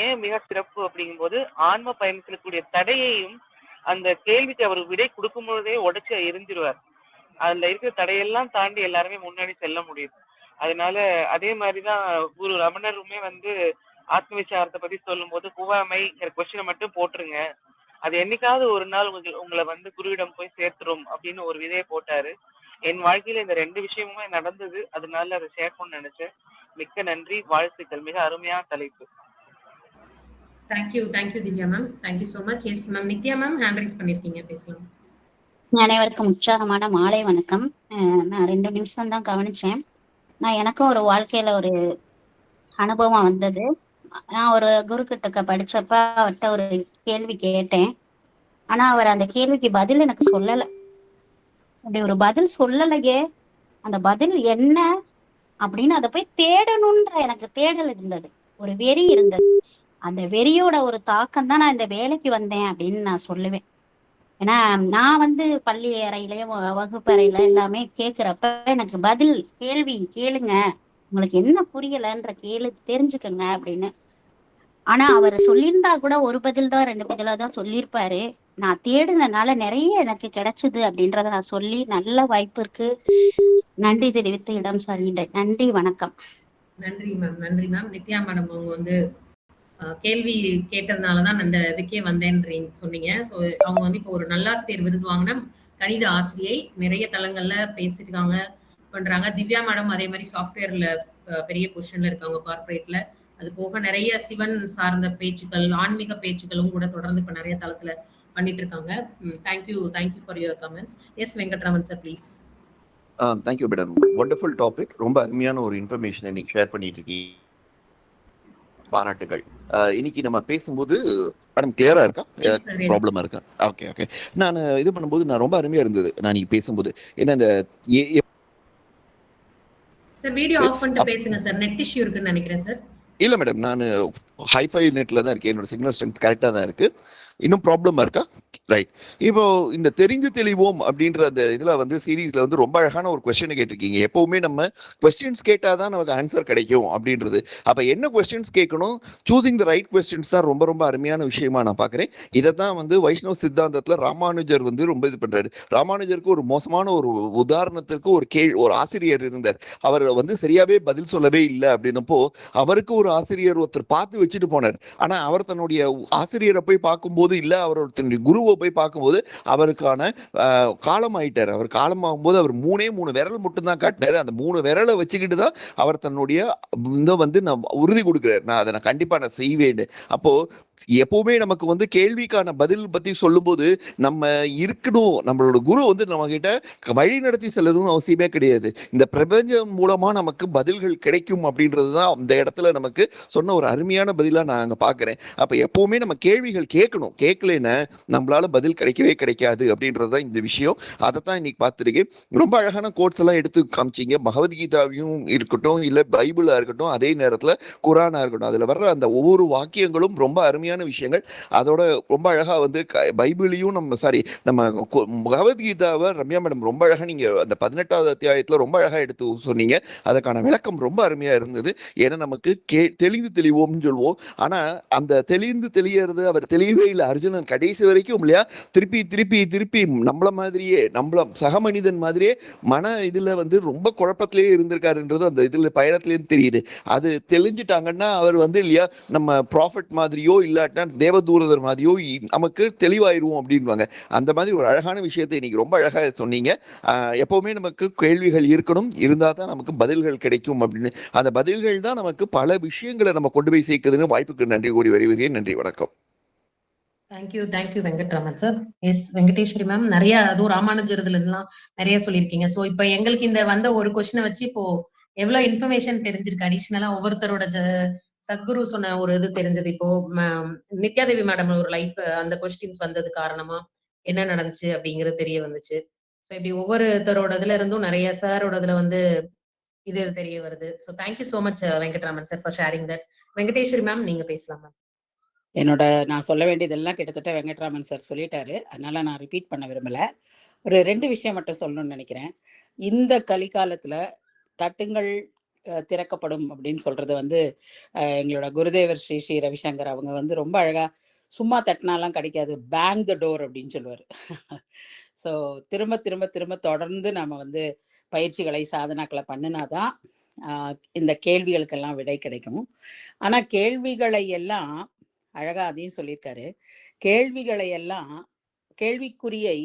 ஏன் மிக சிறப்பு அப்படிங்கும் போது, ஆன்ம பயணத்தில் கூடிய தடையையும் அந்த கேள்விக்கு அவர் விடை கொடுக்கும் பொழுதே உடைச்சு எரிஞ்சிருவார். அதுல இருக்கிற தடையெல்லாம் தாண்டி எல்லாருமே முன்னாடி செல்ல முடியுது. அதனால அதே மாதிரிதான் குரு ரமணருமே வந்து ஆத்ம விசாரத்தை பத்தி சொல்லும் போது குவாமைங்கிற கொஸ்டினை மட்டும் போட்டுருங்க, அது என்னைக்காவது ஒரு நாள் உங்களை வந்து குருவிடம் போய் சேர்த்துரும் அப்படின்னு ஒரு விதையை போட்டாரு. என் வாழ்க்கையில இந்த 2 விஷயமுமே நடந்தது. அதனால அதை ஷேர் பண்ண நினைச்சேன். மிக்க நன்றி, வாழ்த்துக்கள். மிக அருமையான தலைப்பு. Thank you Divya ma'am. Thank you so much. Yes ma'am, Nithya ma'am hand rice பண்ணிருக்கீங்க, பேசலாம். அனைவருக்கும் உற்சாகமான மாலை வணக்கம். நான் 2 நிமிஷம் தான் கவனிச்சேன். எனக்கும் ஒரு வாழ்க்கையில ஒரு அனுபவம் வந்தது. நான் ஒரு குரு கிட்ட படிச்சப்ப அவர்கிட்ட ஒரு கேள்வி கேட்டேன். ஆனா அவர் அந்த கேள்விக்கு பதில் எனக்கு சொல்லலை. அப்படி ஒரு பதில் சொல்லலையே, அந்த பதில் என்ன அப்படின்னு அதை போய் தேடணும்ன்ற எனக்கு தேடல் இருந்தது, ஒரு வெறி இருந்தது. அந்த வெறியோட ஒரு தாக்கம் தான் நான் இந்த வேலைக்கு வந்தேன் அப்படின்னு நான் சொல்லுவேன். ஏன்னா நான் வந்து பள்ளி அறையிலயும் வகுப்பு அறையில எல்லாமே கேட்கிறப்ப எனக்கு பதில் கேள்வி கேளுங்க, உங்களுக்கு என்ன புரியலன்ற தெரிஞ்சுக்கங்க அப்படின்னு. ஆனா அவர் சொல்லியிருந்தா கூட ஒரு பதில் தான் 2 பதிலா தான் சொல்லியிருப்பாரு. நான் தேடுனதுனால நிறைய எனக்கு கிடைச்சது அப்படின்றத நான் சொல்லி, நல்ல வாய்ப்பிற்கு நன்றி தெரிவித்து இடம் சார்கின்றேன். நன்றி, வணக்கம். நன்றி மேம். நித்யா மேடம் அவங்க வந்து கேள்வி கேட்டதுனாலதான் அந்த இதுக்கே வந்தேன்றீங்க சொன்னீங்க. ஸோ அவங்க வந்து இப்போ ஒரு நல்லாசிரியர் விருது வாங்கின கணித ஆசிரியை, நிறைய தளங்கள்ல பேசிருக்காங்க பண்றாங்க. திவ்யா மேடம் அதே மாதிரி சாஃப்ட்வேர்ல பெரிய பொசிஷன்ல இருக்காங்க கார்பரேட்ல. அது போக நிறைய சிவன் சார்ந்த பேச்சுக்கள், ஆன்மீக பேச்சுக்களும் கூட தொடர்ந்து இப்ப நிறைய தளத்துல பண்ணிட்டு இருக்காங்க. Thank you for your comments. Yes Venkatraman sir, please. Thank you madam. Wonderful topic. ரொம்ப அருமையான ஒரு இன்ஃபர்மேஷனை இன்னைக்கு ஷேர் பண்ணிட்டு இருக்கீங்க. பாராட்டுகள். இன்னைக்கு நம்ம பேசும்போது மேடம் கிளியரா இருக்கா? ப்ராப்ளமா இருக்கா? ஓகே. நான் இது பண்ணும்போது நான் ரொம்ப அருமையா இருந்தது நான் நீங்க பேசும்போது. ஏன்னா இந்த சார் வீடியோ ஆஃப் பண்ணிட்டு பேசுங்க சார், நெட் இஷ்யூ இருக்குன்னு நினைக்கிறேன் சார். இல்ல மேடம், நான் ஹைஃபை நெட்ல தான் இருக்கேன், என்னோட சிக்னல் ஸ்ட்ரென்த் கரெக்டா தான் இருக்கு. இன்னும் ப்ராப்ளமா இருக்கா? ரைட். இப்போ இந்த தெரிந்து தெளிவோம் அப்படின்ற அந்த இதுல வந்து சீரீஸ்ல வந்து ரொம்ப அழகான ஒரு கொஸ்டின் கேட்டிருக்கீங்க. எப்பவுமே நம்ம கொஸ்டின்ஸ் கேட்டாதான் நமக்கு ஆன்சர் கிடைக்கும் அப்படின்றது. அப்ப என்ன கொஸ்டின்ஸ் கேட்கணும், சூசிங் த ரைட் கொஸ்டின்ஸ் தான் ரொம்ப ரொம்ப அருமையான விஷயமா நான் பாக்குறேன். இதை தான் வந்து வைஷ்ணவ சித்தாந்தத்துல ராமானுஜர் வந்து ரொம்ப இது பண்றாரு. ராமானுஜருக்கு ஒரு மோசமான ஒரு உதாரணத்திற்கு ஒரு ஆசிரியர் இருந்தார். அவர் வந்து சரியாவே பதில் சொல்லவே இல்லை அப்படின்னப்போ அவருக்கு ஒரு ஆசிரியர் ஒருத்தர் பார்த்து வச்சுட்டு போனார். ஆனா அவர் தன்னுடைய ஆசிரியரை போய் பார்க்கும்போது இல்ல, அவர் தன்னுடைய குருவை போய் பார்க்கும்போது அவருக்கான காலம் ஆயிட்டார். அவர் காலம் போது அவர் 3 விரல் மட்டும் தான் காட்டினாரு. அந்த 3 விரலை வச்சுக்கிட்டு தான் அவர் தன்னுடைய வந்து நான் உறுதி கொடுக்கிறார், நான் அதை கண்டிப்பா நான் செய்வேன். அப்போ எப்பவுமே நமக்கு வந்து கேள்விக்கான பதில் பத்தி சொல்லும் போது நம்ம இருக்கணும், நம்மளோட குரு வந்து நம்ம கிட்ட வழி நடத்தி செல்லணும்னு அவசியமே கிடையாது. இந்த பிரபஞ்சம் மூலமா நமக்கு பதில்கள் கிடைக்கும் அப்படின்றதுதான் அந்த இடத்துல நமக்கு சொன்ன ஒரு அருமையான பதிலா நான் அங்க பாக்குறேன். அப்ப எப்பவுமே நம்ம கேள்விகள் கேட்கணும், கேட்கலன்னா நம்மளால பதில் கிடைக்கவே கிடைக்காது அப்படின்றதுதான் இந்த விஷயம். அதைத்தான் இன்னைக்கு பார்த்துருக்கேன். ரொம்ப அழகான கோட்ஸ் எல்லாம் எடுத்து காமிச்சிங்க. பகவத்கீதாவையும் இருக்கட்டும், இல்ல பைபிளா இருக்கட்டும், அதே நேரத்துல குரானா இருக்கட்டும், அதுல வர்ற அந்த ஒவ்வொரு வாக்கியங்களும் ரொம்ப அருமையான விஷயங்கள். அதோட ரொம்ப அழகா வந்து பைபிளையும் நம்ம பகவத்கீதாவை ரம்யா மேடம் ரொம்ப அழகா நீங்க அந்த 18வது அத்தியாயத்துல ரொம்ப அழகா எடுத்து சொன்னீங்க. அதுக்கான விளக்கம் ரொம்ப அருமையா இருந்தது. ஏன்னா நமக்கு தெளிந்து தெளிவோம்னு சொல்லுவோம். ஆனா அந்த தெளிந்து தெளியறது அவர் தெளிவே இல்லை. அர்ஜுனன் கடைசி வரைக்கும் இல்லையா, திருப்பி திருப்பி திருப்பி நம்மள மாதிரியே, நம்மள சக மனிதன் மாதிரியே மன இதுல வந்து ரொம்ப குழப்பத்திலேயே இருந்திருக்காருன்றது அந்த இதுல பயணத்திலேயும் தெரியுது. அது தெளிஞ்சிட்டாங்கன்னா அவர் வந்து இல்லையா, நம்ம ப்ராஃபிட் மாதிரியோ இல்லாட்டா தேவதூரதர் மாதிரியோ நமக்கு தெளிவாயிருவோம் அப்படின்வாங்க. அந்த மாதிரி ஒரு அழகான விஷயத்தை இன்னைக்கு ரொம்ப அழகா சொன்னீங்க. எப்பவுமே நமக்கு கேள்விகள் இருக்கணும், இருந்தா தான் நமக்கு பதில்கள் கிடைக்கும் அப்படின்னு. அந்த பதில்கள் தான் நமக்கு பல விஷயங்களை நம்ம கொண்டு போய் சேர்க்குதுன்னு வாய்ப்புக்கு நன்றி கூறி வருகிறேன். நன்றி, வணக்கம். Thank you Venkatraman sir. Yes Venkateswari ma'am நிறைய அதுவும் ராமானுஜரதுல இருந்துலாம் நிறைய சொல்லியிருக்கீங்க. ஸோ இப்போ எங்களுக்கு இந்த வந்த ஒரு கொஸ்டினை வச்சு இப்போ எவ்வளவு இன்ஃபர்மேஷன் தெரிஞ்சிருக்கு அடிஷ்னலா ஒவ்வொருத்தரோட சத்குரு சொன்ன ஒரு இது தெரிஞ்சது. இப்போ நித்யாதேவி மேடம் ஒரு லைஃப் அந்த கொஸ்டின்ஸ் வந்தது காரணமா என்ன நடந்துச்சு அப்படிங்கிறது தெரிய வந்துச்சு. ஸோ இப்படி ஒவ்வொருத்தரோட இதுல இருந்தும் நிறைய சாரோட இதுல வந்து இது தெரிய வருது. So thank you so much Venkatraman sir for sharing that. Venkateswari ma'am நீங்க பேசலாம் மேம். நான் சொல்ல வேண்டியதெல்லாம் கிட்டத்தட்ட வெங்கட்ராமன் சார் சொல்லிட்டாரு. அதனால நான் ரிப்பீட் பண்ண விரும்பல. ஒரு 2 விஷயம் மட்டும் சொல்லணும்னு நினைக்கிறேன். இந்த கலிகாலத்துல தட்டுங்கள் திறக்கப்படும் அப்படின்னு சொல்றது வந்து எங்களோட குருதேவர் ஸ்ரீ ஸ்ரீ ரவிசங்கர் அவங்க வந்து ரொம்ப அழகா சும்மா தட்டினாலாம் கிடைக்காது, பேங் த டோர் அப்படின்னு சொல்லுவார். ஸோ திரும்ப திரும்ப திரும்ப தொடர்ந்து நம்ம வந்து பயிற்சிகளை சாதனாக்களை பண்ணினாதான் இந்த கேள்விகளுக்கெல்லாம் விடை கிடைக்கும். ஆனா கேள்விகளை எல்லாம் அழகா அதையும் சொல்லியிருக்காரு. கேள்விகளை எல்லாம் கேள்விக்குறியை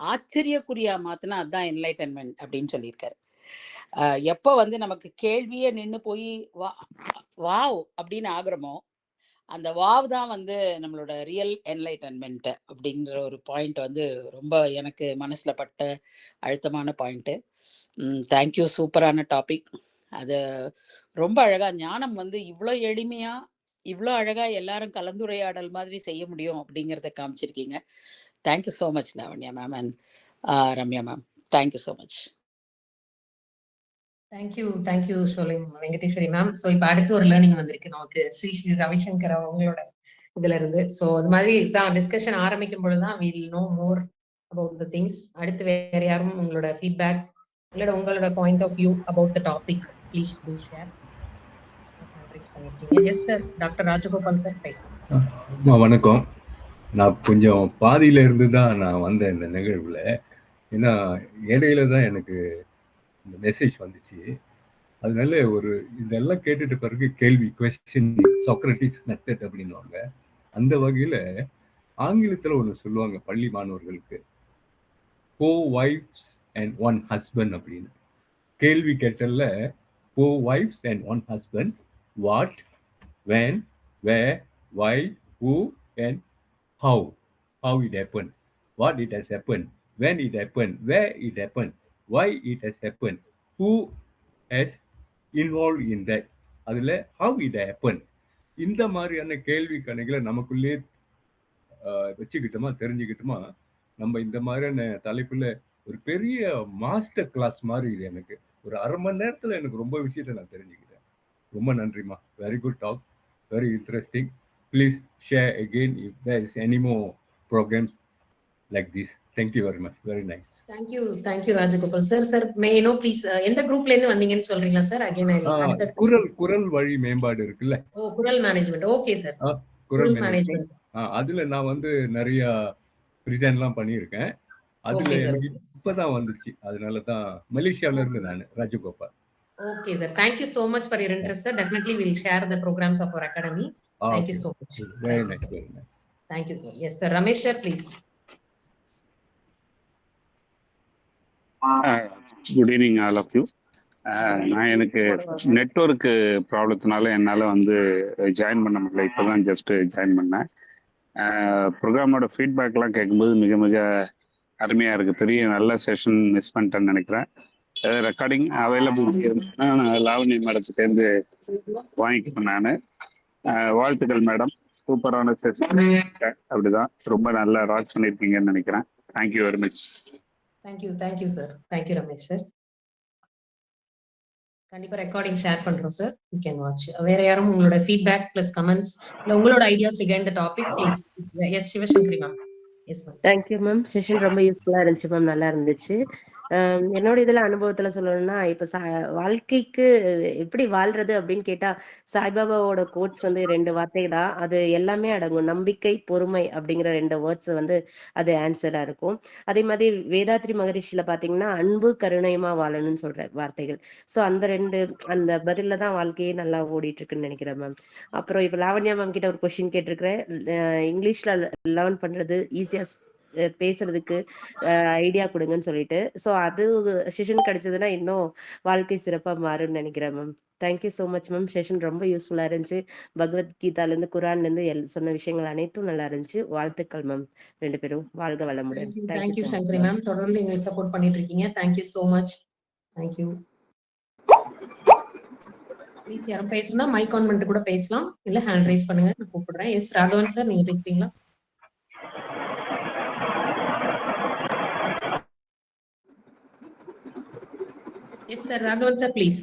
ஆச்சரியக்குறியா மாத்தினா அதுதான் என்லைட்டன்மெண்ட் அப்படின்னு சொல்லியிருக்காரு. எப்போ வந்து நமக்கு கேள்வியே நின்று போய் வாவ் அப்படின்னு ஆகுறோமோ அந்த வாவ் தான் வந்து நம்மளோட ரியல் என்லைட்டன்மெண்ட் அப்படிங்கிற ஒரு பாயிண்ட் வந்து ரொம்ப எனக்கு மனசுல பட்ட அழுத்தமான பாயிண்ட்டு. தேங்க்யூ, சூப்பரான டாபிக். அது ரொம்ப அழகா ஞானம் வந்து இவ்வளோ எளிமையா இவ்வளோ அழகா எல்லாரும் கலந்துரையாடல் மாதிரி செய்ய முடியும் அப்படிங்கிறத காமிச்சிருக்கீங்க. Thank you so much Lavanya ma'am and Ramya ma'am. Thank you so much. Thank you Venkateswari ma'am. So இப்போ அடுத்து ஒரு லேர்னிங் வந்திருக்கு நமக்கு ஸ்ரீ ஸ்ரீ ரவிசங்கர் அவங்களோட இதுல இருந்து. ஸோ அது மாதிரி தான் டிஸ்கஷன் ஆரம்பிக்கும் பொழுதுதான் will know more about the things. அடுத்து வேற யாரும் உங்களோட ஃபீட்பேக் இல்ல உங்களோட point of view about the topic please do share. Yes sir, doctor Rajagopal sir பேசுறேன். வணக்கம். நான் கொஞ்சம் பாதியில இருந்து தான் நான் வந்தேன் இந்த நிகழ்வுல. ஏன்னா இடையில தான் எனக்கு இந்த மெசேஜ் வந்துச்சு. அதனால இதெல்லாம் கேட்டுட்டு பிறகு கேள்வி கொஸ்டின் சாக்ரட்டிஸ் மெத்தட் அப்படின்னுவாங்க. அந்த வகையில ஆங்கிலத்துல ஒன்று சொல்லுவாங்க பள்ளி மாணவர்களுக்கு, 4 wives and 1 husband அப்படின்னு. கேள்வி கேட்டல்ல 4 wives and 1 husband, what, when, where, why, who and how it happened, what it has happened, when it happened, where it happened, why it has happened, who has involved in that, அதுல how it happened. இந்த மாதிரியான கேள்வி கணக்குல நமக்குள்ளே வச்சுக்கிட்டோமா தெரிஞ்சுக்கிட்டோமா நம்ம இந்த மாதிரியான தலைப்புல ஒரு பெரிய மாஸ்டர் கிளாஸ் மாதிரி இது. எனக்கு ஒரு 1/2 மணி நேரத்துல எனக்கு ரொம்ப விஷயத்தை நான் தெரிஞ்சுக்கிட்டேன். ரொம்ப நன்றிமா. Very good talk, very interesting. Please share again if there is any more programs like this. Thank you very much. Very nice. Thank you Rajagopal sir. Sir may know please எந்த குரூப்ல இருந்து வந்தீங்கன்னு சொல்றீங்களா சார்? அகைன் குரல் வழி மேம்பாடு இருக்குல்ல. குரல் மேனேஜ்மெண்ட். Okay sir. குரல் மேனேஜ்மெண்ட். அதுல நான் வந்து நிறைய ப்ரெசென்ட்லாம் பண்ணியிருக்கேன். அதுல எனக்கு இப்பதான் வந்துச்சு. அதனால தான் மலேசியால இருந்து நான் Rajagopal. Okay sir, thank you so much for your interest sir. Definitely we will share the programs of our academy. Thank you so much. Very nice. Thank you sir. Yes sir, Ramesh sir please. Good evening all of you. நான் எனக்கு network ப்ராப்ளத்தினால என்னால் வந்து join பண்ண முடியல. இப்போ தான் just join பண்ணேன். ப்ரோக்ராமோட ஃபீட்பேக்லாம் கேட்கும்போது மிக மிக அருமையாக இருக்குது. பெரிய நல்ல செஷன் மிஸ் பண்ணிட்டேன்னு நினைக்கிறேன். ரெக்கார்டிங் அவைலபிள் இருந்ததுன்னா நான் லாவண்யா மேடத்துலேருந்து வாங்கிக்கிறேன். நான் வாழ்த்துக்கள் மேடம், சூப்பரான செஷன். அப்படிதான் ரொம்ப நல்லா ராக் பண்ணியிருக்கீங்கன்னு நினைக்கிறேன். Thank you very much. Thank you sir. Thank you Ramesh sir. கண்டிப்பா ரெக்கார்டிங் ஷேர் பண்றோம் சார். You can watch. வேற யாரும் உங்களோட ஃபீட்பேக் பிளஸ் கமெண்ட்ஸ் இல்ல உங்களோட ideas regarding the topic please. Yes Sivasankari ma'am. Yes ma'am. Thank you ma'am. Session ரொம்ப யூஸ்ஃபுல்லா இருந்துச்சு மேம். நல்லா இருந்துச்சு. என்னோட இதுல அனுபவத்துல சொல்லணும்னா, இப்ப வாழ்க்கைக்கு எப்படி வாழ்றது அப்படின்னு கேட்டா, சாய்பாபாவோட கோட்ஸ் வந்து 2 வார்த்தை தான். அது எல்லாமே அடங்கும். நம்பிக்கை, பொறுமை அப்படிங்கிற 2 வேர்ட்ஸ் வந்து அது ஆன்சரா இருக்கும். அதே மாதிரி வேதாத்ரி மகரிஷில பாத்தீங்கன்னா, அன்பு கருணையுமா வாழணும்னு சொல்ற வார்த்தைகள். சோ அந்த பதில்ல தான் வாழ்க்கையே நல்லா ஓடிட்டு இருக்குன்னு நினைக்கிறேன் மேம். அப்புறம் இப்ப லாவண்யா மேம் கிட்ட ஒரு கொஸ்டின் கேட்டிருக்கிறேன். இங்கிலீஷ்ல லேர்ன் பண்றது ஈஸியா பேசுறதுக்கு ஐடியா கொடுங்கன்னு சொல்லிட்டு. சோ அது செஷன் கிடைச்சதுன்னா இன்னும் வாழ்க்கை சிறப்பா மாறும்னு நினைக்கிறேன் ma'am. Thank you so much ma'am. Session ரொம்ப யூஸ்ஃபுல்லா இருந்துச்சு. பகவத்கீதாலேருந்து குரான்லேருந்து சொன்ன விஷயங்கள் அனைத்தும் நல்லா இருந்துச்சு. வாழ்த்துக்கள் மேம். 2 பேரும் வாழ்க வளமுடன். Thank you thank you thank you so much Sankari ma'am. Ma'am. தொடர்ந்து எங்களுக்கு சப்போர்ட் பண்ணிட்டு இருக்கீங்க. Thank you so much. Thank you. Please யாரும் பேசணும்னா மைக் ஆன் பண்ணிட்டு கூட பேசலாம். இல்ல ஹேண்ட் ரைஸ் பண்ணுங்க. நான் கூப்பிடுறேன். எஸ் ராகவன் சார் நீங்க பேசுறீங்களா? Yes sir Raghavan sir please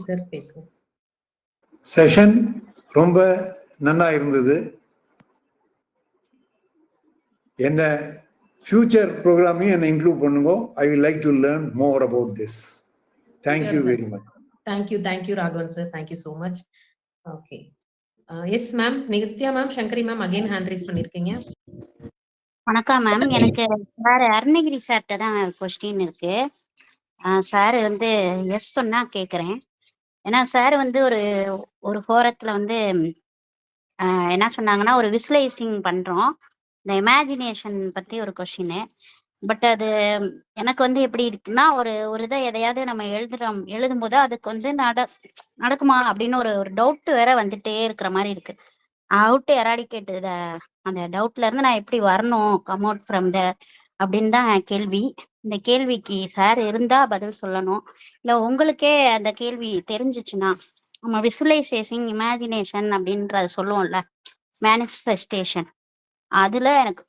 sir பேசுங்க. செஷன் ரொம்ப நன்னா இருந்தது. என்ன ஃபியூச்சர் ப்ரோக்ராமையும் என்னை இன்க்ளூட் பண்ணுங்க. I will like to learn more about this. Thank you very much. Thank you Raghavan sir. Thank you so much. Okay. Yes ma'am. Nithya ma'am, Sankari ma'am again hand rice பண்ணிருக்கீங்க. வணக்கம் ma'am. எனக்கு சார் அருணகிரி சார்கிட்ட தான் கொஸ்டின் இருக்கு. சார் வந்து எஸ் சொன்னா கேட்குறேன். ஏன்னா சார் வந்து ஒரு ஃபோரத்தில் வந்து என்ன சொன்னாங்கன்னா, ஒரு விசுவலைசிங் பண்ணுறோம், இந்த இமேஜினேஷன் பற்றி ஒரு கொஷின்னு. பட் அது எனக்கு வந்து எப்படி இருக்குன்னா, ஒரு இதை எதையாவது நம்ம எழுதும்போது அதுக்கு வந்து நடக்குமா அப்படின்னு ஒரு டவுட் வேற வந்துட்டே இருக்கிற மாதிரி இருக்கு. அவுட் எராடிகேட் அந்த டவுட்ல இருந்து நான் எப்படி வரணும், கம் அவுட் ஃப்ரம் த அப்படின்னு தான் கேள்வி. இந்த கேள்விக்கு சார் இருந்தா பதில் சொல்லணும். இல்லை உங்களுக்கே அந்த கேள்வி தெரிஞ்சிச்சுன்னா, நம்ம விசுவலைசேஷன் இமேஜினேஷன் அப்படின்றத சொல்லுவோம்ல, மேனிஃபெஸ்டேஷன், அதுல எனக்கு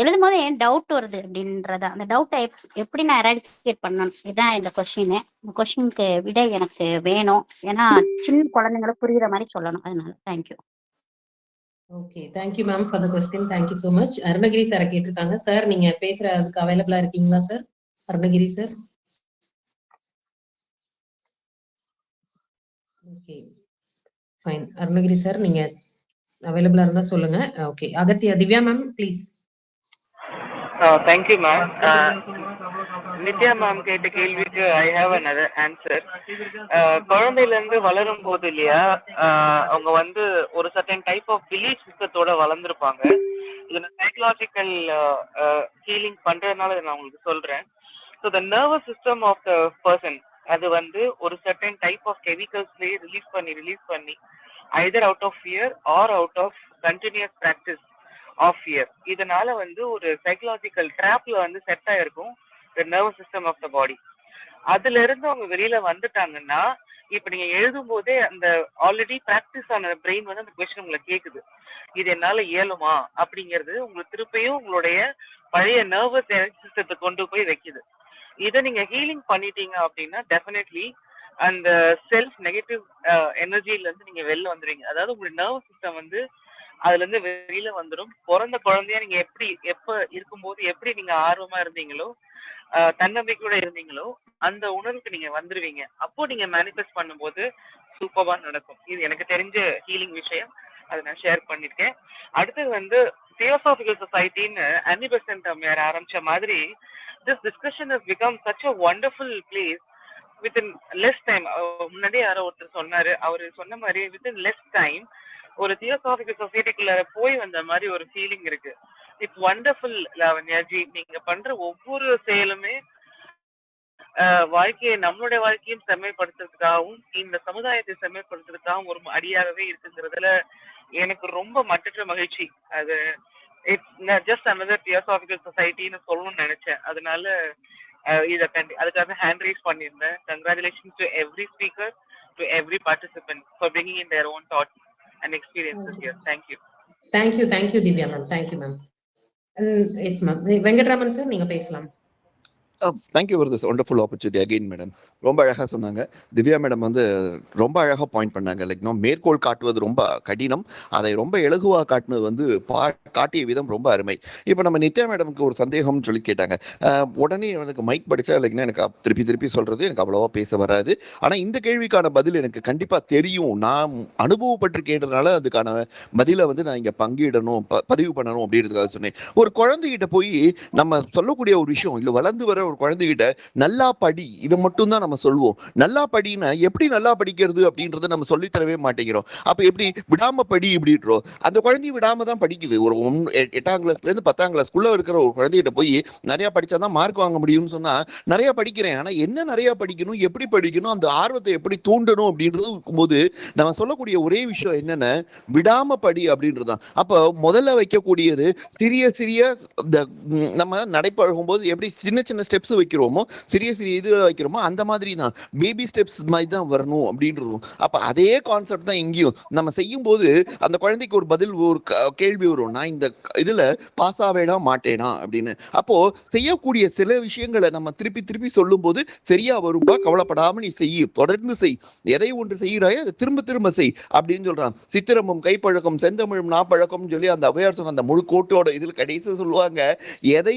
எழுதும் போது ஏன் டவுட் வருது அப்படின்றத, அந்த டவுட்டை எப்படி நான் எராடிகேட் பண்ணணும், இதுதான் இந்த கொஸ்டின். இந்த கொஸ்டினுக்கு விடை எனக்கு வேணும். ஏன்னா சின்ன குழந்தைங்களுக்கு புரியுற மாதிரி சொல்லணும். அதனால thank you. Okay. Thank you ma'am for the question. Thank you so much. Arunagiri சாரை கேட்டிருக்காங்க. சார் நீங்க பேசுறதுக்கு அவைலபிளா இருக்கீங்களா sir? Arunagiri sir. Okay fine. Arunagiri sir நீங்க அவைலபிளா இருந்தா சொல்லுங்க. Okay. Agathiya Divya ma'am please. Thank you ma'am. Nithya ma'am கேட்ட கேள்விக்கு ஐ ஹாவ் அனதர் ஆன்சர். குழந்தையில இருந்து வளரும் போது இல்லையா, அவங்க வந்து ஒரு சர்டன் டைப் ஆஃப் பிலீஃப் சிஸ்டத்தோட வளர்ந்துருப்பாங்க. இதை நான் சைக்கலாஜிக்கல் ஹீலிங் பண்றதுனால இதை நான் உங்களுக்கு சொல்றேன். So the nervous system of the person அது வந்து ஒரு சர்டன் டைப் ஆஃப் கெமிக்கல்ஸ்லேயே ரிலீஸ் பண்ணி either out of fear or out of continuous practice of fear, இதனால வந்து ஒரு சைக்கலாஜிக்கல் ட்ராப்ல வந்து செட் ஆயிருக்கும் the nervous system of the body. அதுல இருந்து அவங்க வெளியில வந்துட்டாங்கன்னா, இப்ப நீங்க எழுதும் போதே அந்த ஆல்ரெடி ப்ராக்டிஸ் ஆன பிரெயின் வந்து அந்த கொஸ்டின் உங்களை கேக்குது, இது என்னால இயலுமா அப்படிங்கிறது உங்களுக்கு திருப்பியும் உங்களுடைய பழைய நர்வஸ் சிஸ்டத்தை கொண்டு போய் வைக்குது. இதை நீங்க ஹீலிங் பண்ணிட்டீங்க அப்படின்னா டெஃபினெட்லி அந்த செல்ஃப் நெகட்டிவ் எனர்ஜில இருந்து நீங்க வெளில வந்துடுவீங்க. அதாவது உங்களுடைய நர்வஸ் சிஸ்டம் வந்து அதுல இருந்து வெளியில வந்துடும். பிறந்த குழந்தையா நீங்க எப்ப இருக்கும்போது எப்படி நீங்க ஆர்வமா இருந்தீங்களோ, தன்னம்பிக்கையோட இருந்தீங்களோ, அந்த உணர்வுக்கு நீங்க வந்துருவீங்க. அப்போ நீங்க மேனிஃபெஸ்ட் பண்ணும்போது சூப்பரா நடக்கும். இது எனக்கு தெரிஞ்ச ஹீலிங் விஷயம், அதை நான் ஷேர் பண்ணிருக்கேன். அடுத்தது வந்து தியோசாபிக்கல் சொசைட்டின்னு அன்னி பெசன்ட் அம்மையார் ஆரம்பிச்ச மாதிரி, this discussion has become such a wonderful place within less time. முன்னாடியே யாரோ ஒருத்தர் சொன்னாரு, அவரு சொன்ன மாதிரி வித்தின் லெஸ் டைம் ஒரு தியோசாபிக்கல் சொசைட்டிக்குள்ள போய் வந்த மாதிரி ஒரு ஃபீலிங் இருக்கு. இட்ஸ் வண்டர்ஃபுல் லாவண்யாஜி. நீங்க பண்ற ஒவ்வொரு செயலுமே வாழ்க்கையை, நம்மளுடைய வாழ்க்கையும் செம்மைப்படுத்துறதுக்காகவும் இந்த சமுதாயத்தை செம்மைப்படுத்துறதுக்காகவும் ஒரு அடியாகவே இருக்குங்கிறதுல எனக்கு ரொம்ப மட்டற்ற மகிழ்ச்சி. அது இட்ஸ் ஜஸ்ட் அனதர் தியோசாபிக்கல் சொசைட்டின்னு சொல்லணும்னு நினைச்சேன். அதனால அதுக்காக ஹேண்ட் ரைஸ் பண்ணியிருந்தேன். Congratulations to every speaker, to every participant for bringing in their own thoughts and experiences here. Thank you. Thank you Divya ma'am. Thank you ma'am. Yes ma'am. Venkatraman sir நீங்க பேசலாம். Thank you for this wonderful opportunity again madam. ரொம்ப அழகாக சொன்னாங்க. Divya madam வந்து ரொம்ப அழகாக point பண்ணாங்க. Like மேற்கோள் காட்டுவது ரொம்ப கடினம், அதை ரொம்ப இலகுவாக காட்டுனது வந்து காட்டிய விதம் ரொம்ப அருமை. இப்போ நம்ம நித்யா மேடமுக்கு ஒரு சந்தேகம்னு சொல்லி கேட்டாங்க. உடனே எனக்கு மைக் படித்தா லைக்னா எனக்கு திருப்பி சொல்கிறது எனக்கு அவ்வளோவா பேச வராது. ஆனால் இந்த கேள்விக்கான பதில் எனக்கு கண்டிப்பாக தெரியும். நான் அனுபவப்பட்டிருக்கேன்றதுனால அதுக்கான பதிலை வந்து நான் இங்கே பங்கிடணும், பதிவு பண்ணணும் அப்படின்றதுக்காக சொன்னேன். ஒரு குழந்தைகிட்ட போய் நம்ம சொல்லக்கூடிய ஒரு விஷயம், இல்லை வளர்ந்து வர ஒரு குழந்தைகிட்ட நல்லா படி இதை மட்டும் தான் நம்ம சொல்லுவோம். நல்லா படின்னா எப்படி நல்லா படிக்கிறது அப்படின்றத நம்ம சொல்லித்தரவே மாட்டேங்கிறோம். அப்ப எப்படி விடாம படி இப்படின்றோம். அந்த குழந்தை விடாம தான் படிக்குது. ஒரு 8ஆம் கிளாஸ்ல இருந்து 10ஆம் கிளாஸ்க்குள்ள இருக்கிற ஒரு குழந்தைகிட்ட போய் நிறைய படிச்சாதான் மார்க் வாங்க முடியும்னு சொன்னா நிறைய படிக்கிறேன், ஆனா என்ன நிறைய படிக்கணும், எப்படி படிக்கணும், அந்த ஆர்வத்தை எப்படி தூண்டணும் அப்படின்றது இருக்கும்போது நம்ம சொல்லக்கூடிய ஒரே விஷயம் என்னன்னா விடாம படி அப்படின்றதுதான். அப்ப முதல்ல வைக்கக்கூடியது சிறிய சிறிய நம்ம நடைபழகும் போது எப்படி சின்ன சின்ன ஸ்டெப்ஸ் வைக்கிறோமோ, சிறிய சிறிய இது வைக்கிறோமோ, அந்த மாதிரி தான் பேபி ஸ்டெப்ஸ் மாதிரி தான் வரணும் அப்படின்றதும். அப்ப அதே கான்செப்ட் தான் இங்கேயும் நம்ம செய்யும் போது அந்த குழந்தைக்கு ஒரு பதில், ஒரு கேள்வி வரும், நான் இந்த இதுல பாஸ் ஆவேனா மாட்டேனா அப்படின்னு. அப்போ செய்யக்கூடிய சில விஷயங்களை நம்ம திருப்பி திருப்பி சொல்லும் போது சரியா வரும்பா, கவலைப்படாம நீ செய், தொடர்ந்து செய், எதை ஒன்று செய்யறாயோ அதை திரும்ப திரும்ப செய் அப்படின்னு சொல்றான். சித்திரமும் கைப்பழக்கம் செந்தமிழும் நாப்பழக்கம் சொல்லி அந்த ஔவையார் சொன்ன அந்த முழு கோட்டோட இதில் கடைசி சொல்லுவாங்க, எதை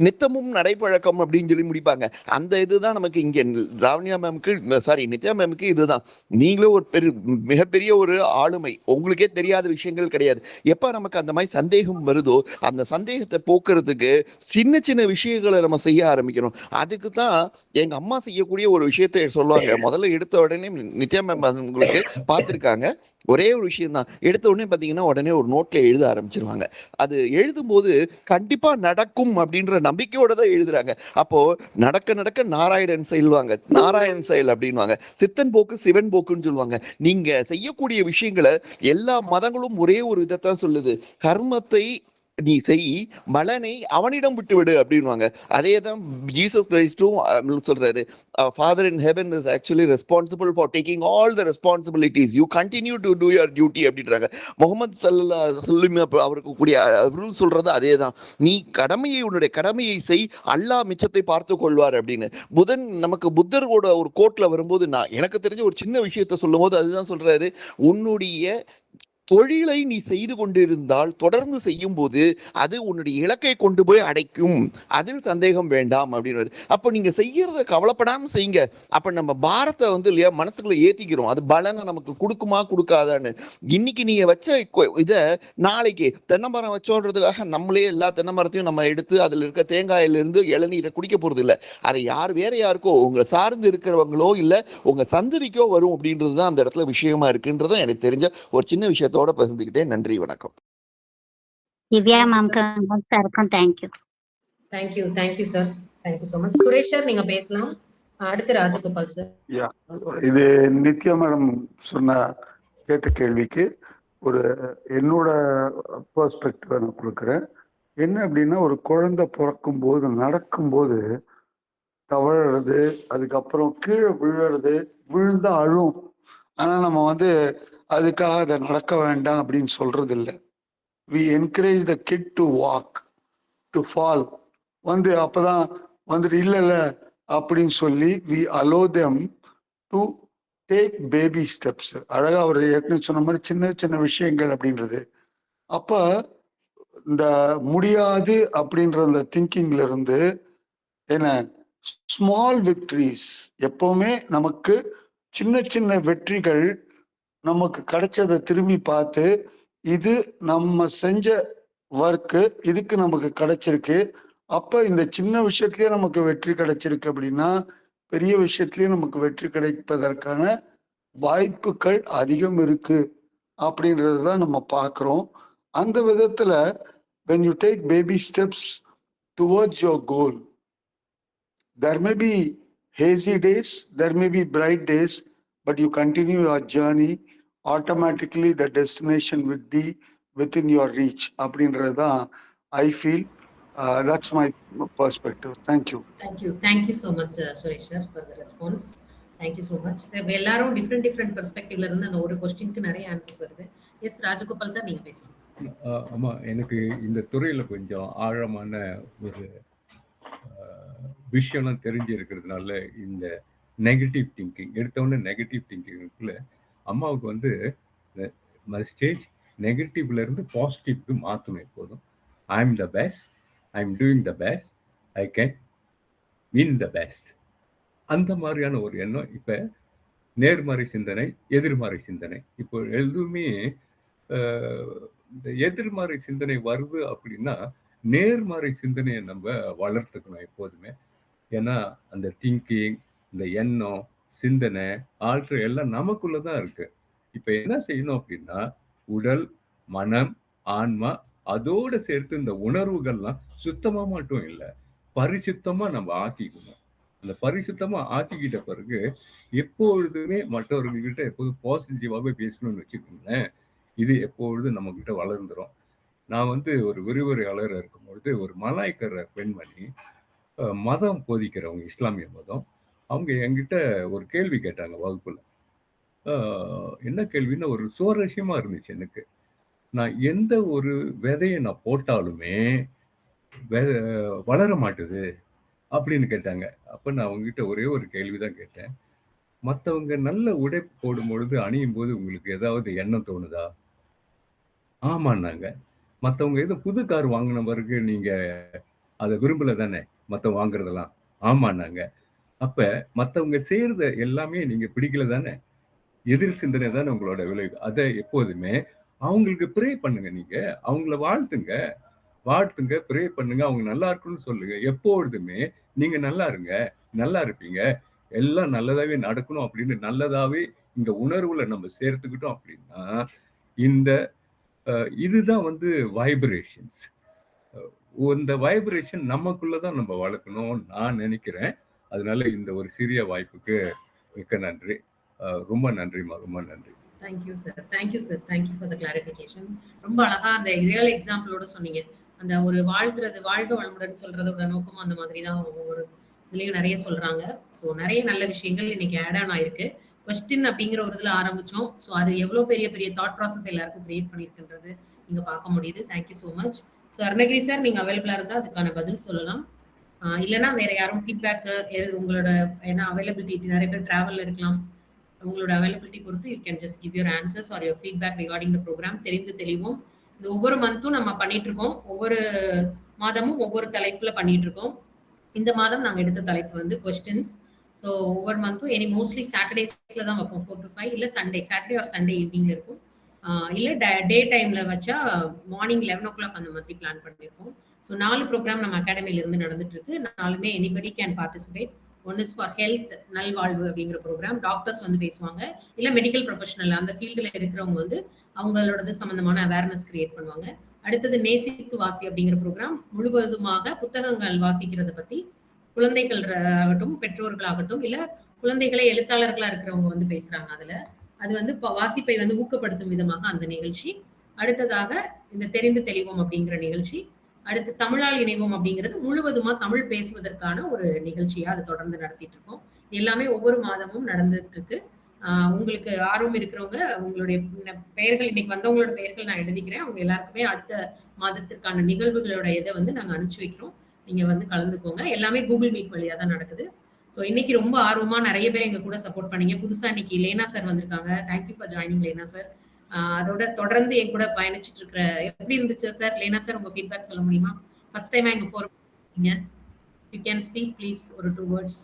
நித்தமும் நடைப்பழக்கம் அப்படின்னு சொல்லி முடிப்பாங்க. அந்த இதுதான் நமக்கு இங்க ராவணியா மேமுக்கு, சாரி நித்யா மேமுக்கு இதுதான். நீங்களும் ஒரு மிகப்பெரிய ஒரு ஆளுமை, உங்களுக்கே தெரியாத விஷயங்கள் கிடையாது. எப்ப நமக்கு அந்த மாதிரி சந்தேகம் வருதோ அந்த சந்தேகத்தை போக்குறதுக்கு சின்ன சின்ன விஷயங்களை நம்ம செய்ய ஆரம்பிக்கணும். அதுக்கு தான் எங்க அம்மா செய்யக்கூடிய ஒரு விஷயத்தை சொல்லுவாங்க. முதல்ல எடுத்த உடனே நித்யா மேம் உங்களுக்கு பார்த்துருக்காங்க, ஒரே ஒரு விஷயம் தான், எடுத்த உடனே பார்த்தீங்கன்னா உடனே ஒரு நோட்ல எழுத ஆரம்பிச்சிருவாங்க. அது எழுதும்போது கண்டிப்பா நடக்கும் அப்படின்ற நம்பிக்கையோட தான் எழுதுறாங்க. அப்போ நடக்க நடக்க நாராயணன் செயல்வாங்க, நாராயணன் செயல் அப்படின்வாங்க, சித்தன் போக்கு சிவன் போக்குன்னு சொல்லுவாங்க. நீங்க செய்யக்கூடிய விஷயங்களை எல்லா மதங்களும் ஒரே ஒரு இதைத்தான் சொல்லுது, கர்மத்தை நீ செய், பலனை அவனிடம் விட்டு விடு அப்படின்வாங்க. அதே தான் ஜீசஸ் கிரைஸ்டும் சொல்றாரு, father in heaven is actually responsible for taking all the responsibilities, you continue to two your duty அப்படின்றாங்க. முகமது ஸல்லல்லாஹு அவருக்கு கூடிய அவரும் சொல்றது அதே தான், நீ உன்னுடைய கடமையை செய், அல்லாஹ் மிச்சத்தை பார்த்து கொள்வார் அப்படின்னு. நமக்கு புத்தரோட ஒரு கோட்ல வரும்போது நான் எனக்கு தெரிஞ்ச ஒரு சின்ன விஷயத்த சொல்லும் போது அதுதான் சொல்றாரு, உன்னுடைய தொழிலை நீ செய்து கொண்டிருந்தால் தொடர்ந்து செய்யும் போது அது உன்னுடைய இலக்கை கொண்டு போய் அடைக்கும், அதில் சந்தேகம் வேண்டாம் அப்படின்னு. அப்போ நீங்க செய்யறத கவலைப்படாம செய்யுங்க. அப்ப நம்ம பாரத்தை இல்லையா மனசுக்குள்ள ஏத்திக்கிறோம், அது பலனை நமக்கு கொடுக்குமா கொடுக்காதான்னு. இன்னைக்கு நீங்க வச்ச இத நாளைக்கு தென்னை மரம் வச்சோன்றதுக்காக நம்மளே எல்லா தென்னை மரத்தையும் நம்ம எடுத்து அதுல இருக்க தேங்காயில இருந்து இளநீரை குடிக்க போறது இல்லை. அதை வேற யாருக்கோ உங்களை சார்ந்து இருக்கிறவங்களோ இல்ல உங்க சந்ததிக்கோ வரும் அப்படின்றதுதான் அந்த இடத்துல விஷயமா இருக்குன்றத எனக்கு தெரிஞ்ச ஒரு சின்ன விஷயத்தோட பகிர்ந்துக்கிட்டேன். நன்றி, வணக்கம். திவ்யா மேம்க்கு சாருக்கும் thank you. Thank you sir, thank you so much. Suresh sir நீங்க பேசலாம். அடுத்து ராஜகோபால் சார். இது நித்யா மேடம் சொன்ன கேட்ட கேள்விக்கு ஒரு என்னோட பெர்ஸ்பெக்டிவ் நான் கொடுக்குறேன். என்ன அப்படின்னா, ஒரு குழந்தை பிறக்கும் போது நடக்கும்போது தவழறது, அதுக்கப்புறம் கீழே விழுறது, விழுந்தா அழும். ஆனா நம்ம அதுக்காக அதை நடக்க வேண்டாம் அப்படின்னு சொல்றது இல்லை. We encourage the kid to walk, to fall. அப்பதான் இல்ல அப்படின்னு சொல்லி we allow them to take baby steps. அழகா அவர் ஏற்கனவே சொன்ன மாதிரி சின்ன சின்ன விஷயங்கள் அப்படின்றது. அப்ப இந்த முடியாது அப்படின்ற அந்த திங்கிங்ல இருந்து என்ன, ஸ்மால் விக்டரிஸ், எப்பவுமே நமக்கு சின்ன சின்ன வெற்றிகள் நமக்கு கிடைச்சதை திரும்பி பார்த்து, இது நம்ம செஞ்ச ஒர்க்கு, இதுக்கு நமக்கு கிடைச்சிருக்கு. அப்ப இந்த சின்ன விஷயத்திலேயே நமக்கு வெற்றி கிடைச்சிருக்கு அப்படின்னா பெரிய விஷயத்திலேயே நமக்கு வெற்றி கிடைப்பதற்கான வாய்ப்புகள் அதிகம் இருக்கு அப்படின்றது தான் நம்ம பார்க்குறோம். அந்த விதத்துல when you take baby steps towards your goal, there may be hazy days, there may be bright days, but you continue your journey, automatically the destination would be within your reach அப்படின்றது தான் I feel. That's my perspective. Thank you. Thank you so much Suresh sir for the response. Thank you so much. எல்லாரும் different பெர்ஸ்பெக்டிவ்ல இருந்து அந்த ஒரு क्वेश्चनக்கு நிறைய answers வருது. S Rajagopal sir நீங்க பேசலாம். ஆமா, எனக்கு இந்த துறையில கொஞ்சம் ஆழமான ஒரு விஷயம்லாம் தெரிஞ்சு இருக்கிறதுனால இந்த நெகட்டிவ் திங்கிங் எடுத்தவொடனே நெகட்டிவ் திங்கிங்குள்ள அம்மாவுக்கு ஸ்டேஜ் நெகட்டிவ்ல இருந்து பாசிட்டிவ்க்கு மாற்றணும். எப்போதும் I am the best, I am doing the best, I can win the best, அந்த மாதிரியான ஒரு எண்ணம். இப்போ நேர்மறை சிந்தனை, எதிர்மறை சிந்தனை. இப்போ எதுவுமே இந்த எதிர்மறை சிந்தனை வருது அப்படின்னா நேர்மறை சிந்தனையை நம்ம வளர்த்துக்கணும் எப்போதுமே. ஏன்னா அந்த திங்கிங், இந்த எண்ணம், சிந்தனை, ஆற்றல் எல்லாம் நமக்குள்ள தான் இருக்கு. இப்ப என்ன செய்யணும் அப்படின்னா, உடல், மனம், ஆன்மா அதோட சேர்த்து இந்த உணர்வுகள்லாம் சுத்தமா மட்டும் இல்ல, பரிசுத்தமா நம்ம ஆக்கிக்கணும். அந்த பரிசுத்தமா ஆக்கிக்கிட்ட பிறகு எப்பொழுதுமே மற்றவர்கள்கிட்ட எப்போதும் பாசிட்டிவாவே பேசணும்னு வச்சுக்கோங்களேன். இது எப்பொழுதும் நம்ம கிட்ட வளர்ந்துரும். நான் வந்து ஒரு விரிவுரையாளர் இருக்கும்பொழுது ஒரு மலாய்க்கர் பெண்மணி மதம் போதிக்கிறவங்க, இஸ்லாமிய மதம். அவங்க என்கிட்ட ஒரு கேள்வி கேட்டாங்க வகுப்புல. என்ன கேள்வின்னா ஒரு சுவாரஸ்யமா இருந்துச்சு எனக்கு. நான் எந்த ஒரு விதையை நான் போட்டாலுமே வளர மாட்டுது அப்படின்னு கேட்டாங்க. அப்ப நான் அவங்ககிட்ட ஒரே ஒரு கேள்விதான் கேட்டேன். மத்தவங்க நல்ல உடை போடும் பொழுது அணியும் போது உங்களுக்கு ஏதாவது எண்ணம் தோணுதா? ஆமான்னாங்க. மத்தவங்க ஏதோ புது கார் வாங்கின பிறகு நீங்க அதை விரும்பல தானே மத்தவங்க வாங்குறதெல்லாம்? ஆமான்னாங்க. அப்ப மத்தவங்க செய்யறத எல்லாமே நீங்க பிடிக்கல தானே? எதிர் சிந்தனை தானே உங்களோட விளைவு. அதை எப்போதுமே அவங்களுக்கு ப்ரே பண்ணுங்க. நீங்க அவங்கள வாழ்த்துங்க, ப்ரே பண்ணுங்க, அவங்க நல்லா இருக்குன்னு சொல்லுங்க. எப்பொழுதுமே நீங்க நல்லா இருங்க, நல்லா இருப்பீங்க, எல்லாம் நல்லதாவே நடக்கணும் அப்படின்னு நல்லதாவே இந்த உணர்வுல நம்ம சேர்த்துக்கிட்டோம் அப்படின்னா இந்த இதுதான் வந்து வைப்ரேஷன்ஸ். இந்த வைப்ரேஷன் நமக்குள்ளதான் நம்ம வளர்க்கணும் நான் நினைக்கிறேன். அதனால இந்த ஒரு சிறிய வாய்ப்புக்கு மிக்க நன்றி. ரொம்ப நன்றிமா, ரொம்ப நன்றி. Thank you sir, thank you sir, thank you for the clarification. ரொம்ப அழகா அந்த ரியல் எக்ஸாம்பிளோட சொன்னீங்க. அந்த ஒரு வாழ்த்துறது, வாழ்க வளமுடன் சொல்றதோட நோக்கமும் அந்த மாதிரி தான் ஒவ்வொரு இதுலயும் நிறைய சொல்றாங்க. ஸோ நிறைய நல்ல விஷயங்கள் இன்னைக்கு ஆட் ஆன் ஆயிருக்கு. கொஸ்டின் அப்படிங்கிற ஒரு இதுல ஆரம்பிச்சோம். ஸோ அது எவ்வளவு பெரிய பெரிய தாட் ப்ராசஸ் எல்லாருக்கும் கிரியேட் பண்ணியிருக்குன்றது நீங்க பார்க்க முடியுது. Thank you so much. So Arunagiri sir, நீங்க அவைலபிளா இருந்தா அதுக்கான பதில் சொல்லலாம். இல்லைன்னா வேற யாரும் ஃபீட்பேக் உங்களோட ஏன்னா அவைலபிலிட்டி நிறைய பேர் டிராவல்ல இருக்கலாம். உங்களோட அவைலபிலிட்டி பொறுத்து you can just give your answers or your feedback regarding the programme. தெரிந்து தெளிவோம் இது ஒவ்வொரு மந்த்தும் நம்ம பண்ணிட்டு இருக்கோம். ஒவ்வொரு மாதமும் ஒவ்வொரு தலைப்புல பண்ணிட்டு இருக்கோம். இந்த மாதம் நாங்கள் எடுத்த தலைப்பு வந்து கொஸ்டின்ஸ். ஸோ ஒவ்வொரு மந்த்தும் மோஸ்ட்லி சாட்டர்டேஸ்ல தான் வைப்போம், 4 to 5. இல்லை சாட்டர்டே ஆர் சண்டே ஈவினிங்ல இருக்கும். இல்லை டே டைம்ல வச்சா மார்னிங் 11 o'clock அந்த மாதிரி பிளான் பண்ணியிருக்கோம். ஸோ 4 ப்ரோக்ராம் நம்ம அகாடமில இருந்து நடந்துட்டு இருக்கு. 4மே anybody can participate. One is for health, நல்வாழ்வு அப்படிங்கிற ப்ரோக்ராம். டாக்டர்ஸ் வந்து பேசுவாங்க, இல்லை மெடிக்கல் ப்ரொஃபஷனல் அந்த ஃபீல்டில் இருக்கிறவங்க வந்து அவங்களோடது சம்பந்தமான அவேர்னஸ் கிரியேட் பண்ணுவாங்க. அடுத்தது நேசித்து வாசி அப்படிங்கிற ப்ரோக்ராம் முழுவதுமாக புத்தகங்கள் வாசிக்கிறத பத்தி குழந்தைகள் ஆகட்டும், பெற்றோர்களாகட்டும், இல்லை குழந்தைகளே எழுத்தாளர்களா இருக்கிறவங்க வந்து பேசுறாங்க. அதுல அது வந்து வாசிப்பை வந்து ஊக்கப்படுத்தும் விதமாக அந்த நிகழ்ச்சி. அடுத்ததாக இந்த தெரிந்து தெளிவோம் அப்படிங்கிற நிகழ்ச்சி. அடுத்து தமிழால் இணைவோம் அப்படிங்கிறது முழுவதுமா தமிழ் பேசுவதற்கான ஒரு நிகழ்ச்சியா அதை தொடர்ந்து நடத்திட்டு இருக்கோம். எல்லாமே ஒவ்வொரு மாதமும் நடந்துட்டு இருக்கு. உங்களுக்கு ஆர்வம் இருக்கிறவங்க உங்களுடைய பெயர்கள், இன்னைக்கு வந்தவங்களோட பெயர்கள் நான் எழுதிக்கிறேன். அவங்க எல்லாருக்குமே அடுத்த மாதத்திற்கான நிகழ்வுகளோட இதை வந்து நாங்க அனுப்பிச்சு வைக்கிறோம். நீங்க வந்து கலந்துக்கோங்க. எல்லாமே கூகுள் மீட் வழியா தான் நடக்குது. ஸோ இன்னைக்கு ரொம்ப ஆர்வமா நிறைய பேர் எங்க கூட சப்போர்ட் பண்ணீங்க. புதுசா இன்னைக்கு லேனா சார் வந்திருக்காங்க. Thank you for joining Lena sir. அதோட தொடர்ந்து என் கூட பயணிச்சுட்டு இருக்கிற எப்படி இருந்துச்சு சார்? லேனா சார், உங்க ஃபீட்பேக் சொல்ல முடியுமா? ஃபர்ஸ்ட் டைமா எங்க போறீங்க. யூ கேன் ஸ்பீக் ப்ளீஸ், ஒரு 2 words.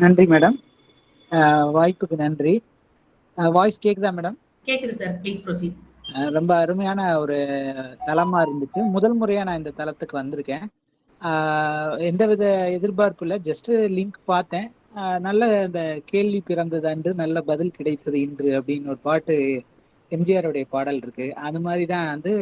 நன்றி மேடம், வாய்ப்புக்கு நன்றி. வாய்ஸ் கேக்குதா மேடம்? கேக்குது சார், ப்ளீஸ் ப்ரொசீட். ரொம்ப அருமையான ஒரு தளமா இருந்துச்சு. முதல் முறையா நான் இந்த தளத்துக்கு வந்திருக்கேன். எந்தவித எதிர்பார்ப்பு இல்லை, ஜஸ்ட் லிங்க் பார்த்தேன். நல்ல இந்த கேள்வி பிறந்தது அன்று நல்ல பதில் கிடைத்தது இன்று அப்படின்னு ஒரு பாட்டு எம்ஜிஆருடைய பாடல் இருக்கு. அது மாதிரி தான் வந்து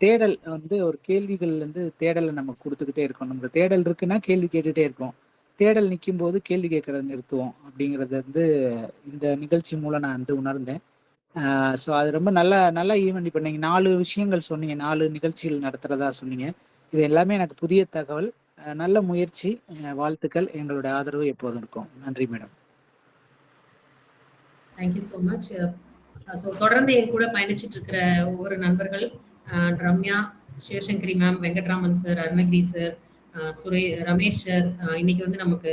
தேடல் வந்து ஒரு கேள்விகள் வந்து தேடலை நம்ம கொடுத்துக்கிட்டே இருக்கோம். நம்ம தேடல் இருக்குன்னா கேள்வி கேட்டுட்டே இருக்கோம். தேடல் நிற்கும் போது கேள்வி கேட்கறத நிறுத்துவோம் அப்படிங்கிறது வந்து இந்த நிகழ்ச்சி மூலம் நான் வந்து உணர்ந்தேன். ஸோ அது ரொம்ப நல்ல ஈவெண்ட். இப்போ நீங்கள் 4 விஷயங்கள் சொன்னீங்க, 4 நிகழ்ச்சிகள் நடத்துறதா சொன்னீங்க. இது எல்லாமே எனக்கு புதிய தகவல். நல்ல முயற்சி, வாழ்த்துக்கள். எங்களுடைய ஆதரவு எப்போதும் இருக்கும். நன்றி madam. Thank you so much. So தொடர்ந்து என் கூட பயணிச்சுட்டு இருக்கிற ஒவ்வொரு நண்பர்கள், Ramya, Sivasankari ma'am, Venkatraman sir, Arunagiri sir, Ramesh sir, இன்னைக்கு வந்து நமக்கு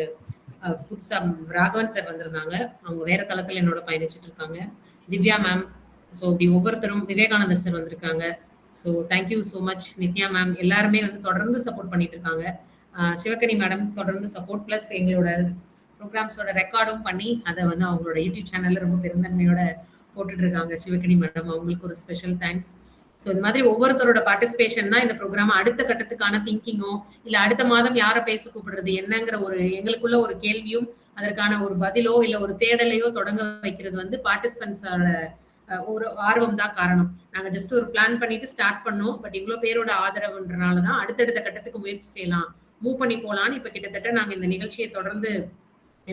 புதுசா ராகவன் சார் வந்திருந்தாங்க. அவங்க வேற தளத்துல என்னோட பயணிச்சுட்டு இருக்காங்க. திவ்யா மேம், ஸோ இப்படி ஒவ்வொருத்தரும், விவேகானந்தர் சார் வந்திருக்காங்க. So thank you so much. Nithya ma'am, எல்லாருமே வந்து தொடர்ந்து சப்போர்ட் பண்ணிட்டு இருக்காங்க. சிவகனி மேடம் தொடர்ந்து சப்போர்ட், பிளஸ் எங்களோட ப்ரோக்ராம்ஸோட ரெக்கார்டும் பண்ணி அதை வந்து அவங்களோட யூடியூப் சேனல்ல ரொம்ப பெருந்தன்மையோட போட்டுட்டு இருக்காங்க. சிவகனி மேடம், அவங்களுக்கு ஒரு ஸ்பெஷல் தேங்க்ஸ். ஸோ இந்த மாதிரி ஒவ்வொருத்தரோட பார்ட்டிசிபேஷன் தான் இந்த ப்ரோக்ராம் அடுத்த கட்டத்துக்கான திங்கிங்கோ இல்ல அடுத்த மாதம் யாரை பேச கூப்பிடுறது என்னங்கிற ஒரு எங்களுக்குள்ள ஒரு கேள்வியும் அதற்கான ஒரு பதிலோ இல்ல ஒரு தேடலையோ தொடங்க வைக்கிறது வந்து பார்ட்டிசிபென்ட்ஸோட ஒரு ஆர்வம் தான் காரணம். நாங்க ஜஸ்ட் ஒரு பிளான் பண்ணிட்டு ஸ்டார்ட் பண்ணோம். பட் இவ்வளவு பேரோட ஆதரவுன்றனாலதான் அடுத்தடுத்த கட்டத்துக்கு முயற்சி செய்யலாம், மூவ் பண்ணி போலான்னு இப்ப கிட்டத்தட்ட நாங்க இந்த நிகழ்ச்சியை தொடர்ந்து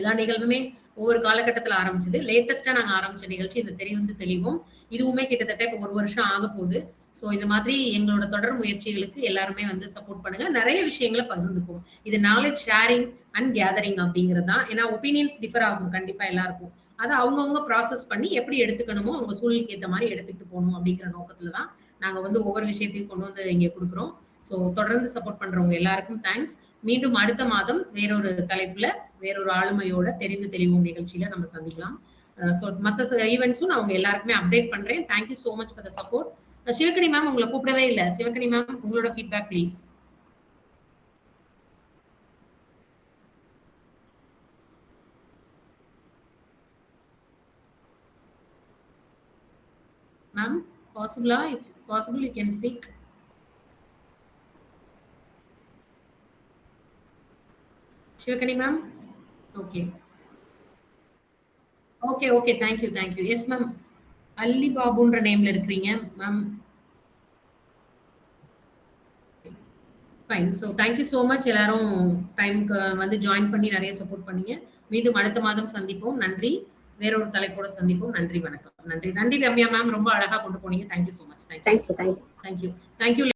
எல்லா நிகழ்வுமே ஒவ்வொரு காலகட்டத்துல ஆரம்பிச்சது. லேட்டஸ்டா நாங்க ஆரம்பிச்ச நிகழ்ச்சி இந்த தெரிந்து தெளிவோம். இதுவுமே கிட்டத்தட்ட இப்ப 1 வருஷம் ஆக போகுது. சோ இந்த மாதிரி எங்களோட தொடர் முயற்சிகளுக்கு எல்லாருமே வந்து சப்போர்ட் பண்ணுங்க. நிறைய விஷயங்களை பகிர்ந்துக்கும். இது நாலேஜ் ஷேரிங் அண்ட் கேதரிங் அப்படிங்கிறது தான். ஏன்னா ஒப்பீனியன்ஸ் டிஃபர் ஆகும் கண்டிப்பா எல்லாருக்கும். அதை அவங்கவுங்க ப்ராசஸ் பண்ணி எப்படி எடுத்துக்கணுமோ அவங்க சூழலுக்கு ஏற்ற மாதிரி எடுத்துக்கிட்டு போகணும் அப்படிங்கிற நோக்கத்துல தான் நாங்க வந்து ஒவ்வொரு விஷயத்தையும் கொண்டு வந்து இங்க கொடுக்குறோம். ஸோ தொடர்ந்து சப்போர்ட் பண்றவங்க எல்லாருக்கும் தேங்க்ஸ். மீண்டும் அடுத்த மாதம் வேறொரு தலைப்புல வேறொரு ஆளுமையோட தெரிந்து தெளிவும் நிகழ்ச்சியில நம்ம சந்திக்கலாம். ஸோ மற்ற ஈவெண்ட்ஸும் நான் உங்க எல்லாருக்குமே அப்டேட் பண்றேன். Thank you so much for the support. Sivakani ma'am உங்களை கூப்பிடவே இல்லை. சிவகனி மேம் உங்களோட feedback please. Ma'am, possible? If possible, you can speak. Shivakani ma'am? Okay. Okay. Thank you. Yes, ma'am. Alli Babuன்ற நேம்ல இருக்கிறீங்க ma'am. Fine. So thank you so much. எல்லாரும் டைமுக்கு வந்து join பண்ணி நிறைய சப்போர்ட் பண்ணீங்க. மீண்டும் அடுத்த மாதம் சந்திப்போம். நன்றி. வேறொரு தலைப்போட சந்திப்போம். நன்றி, வணக்கம். நன்றி ரம்யா மேம், ரொம்ப அழகா கொண்டு போனீங்க. Thank you so much. தேங்க்யூ.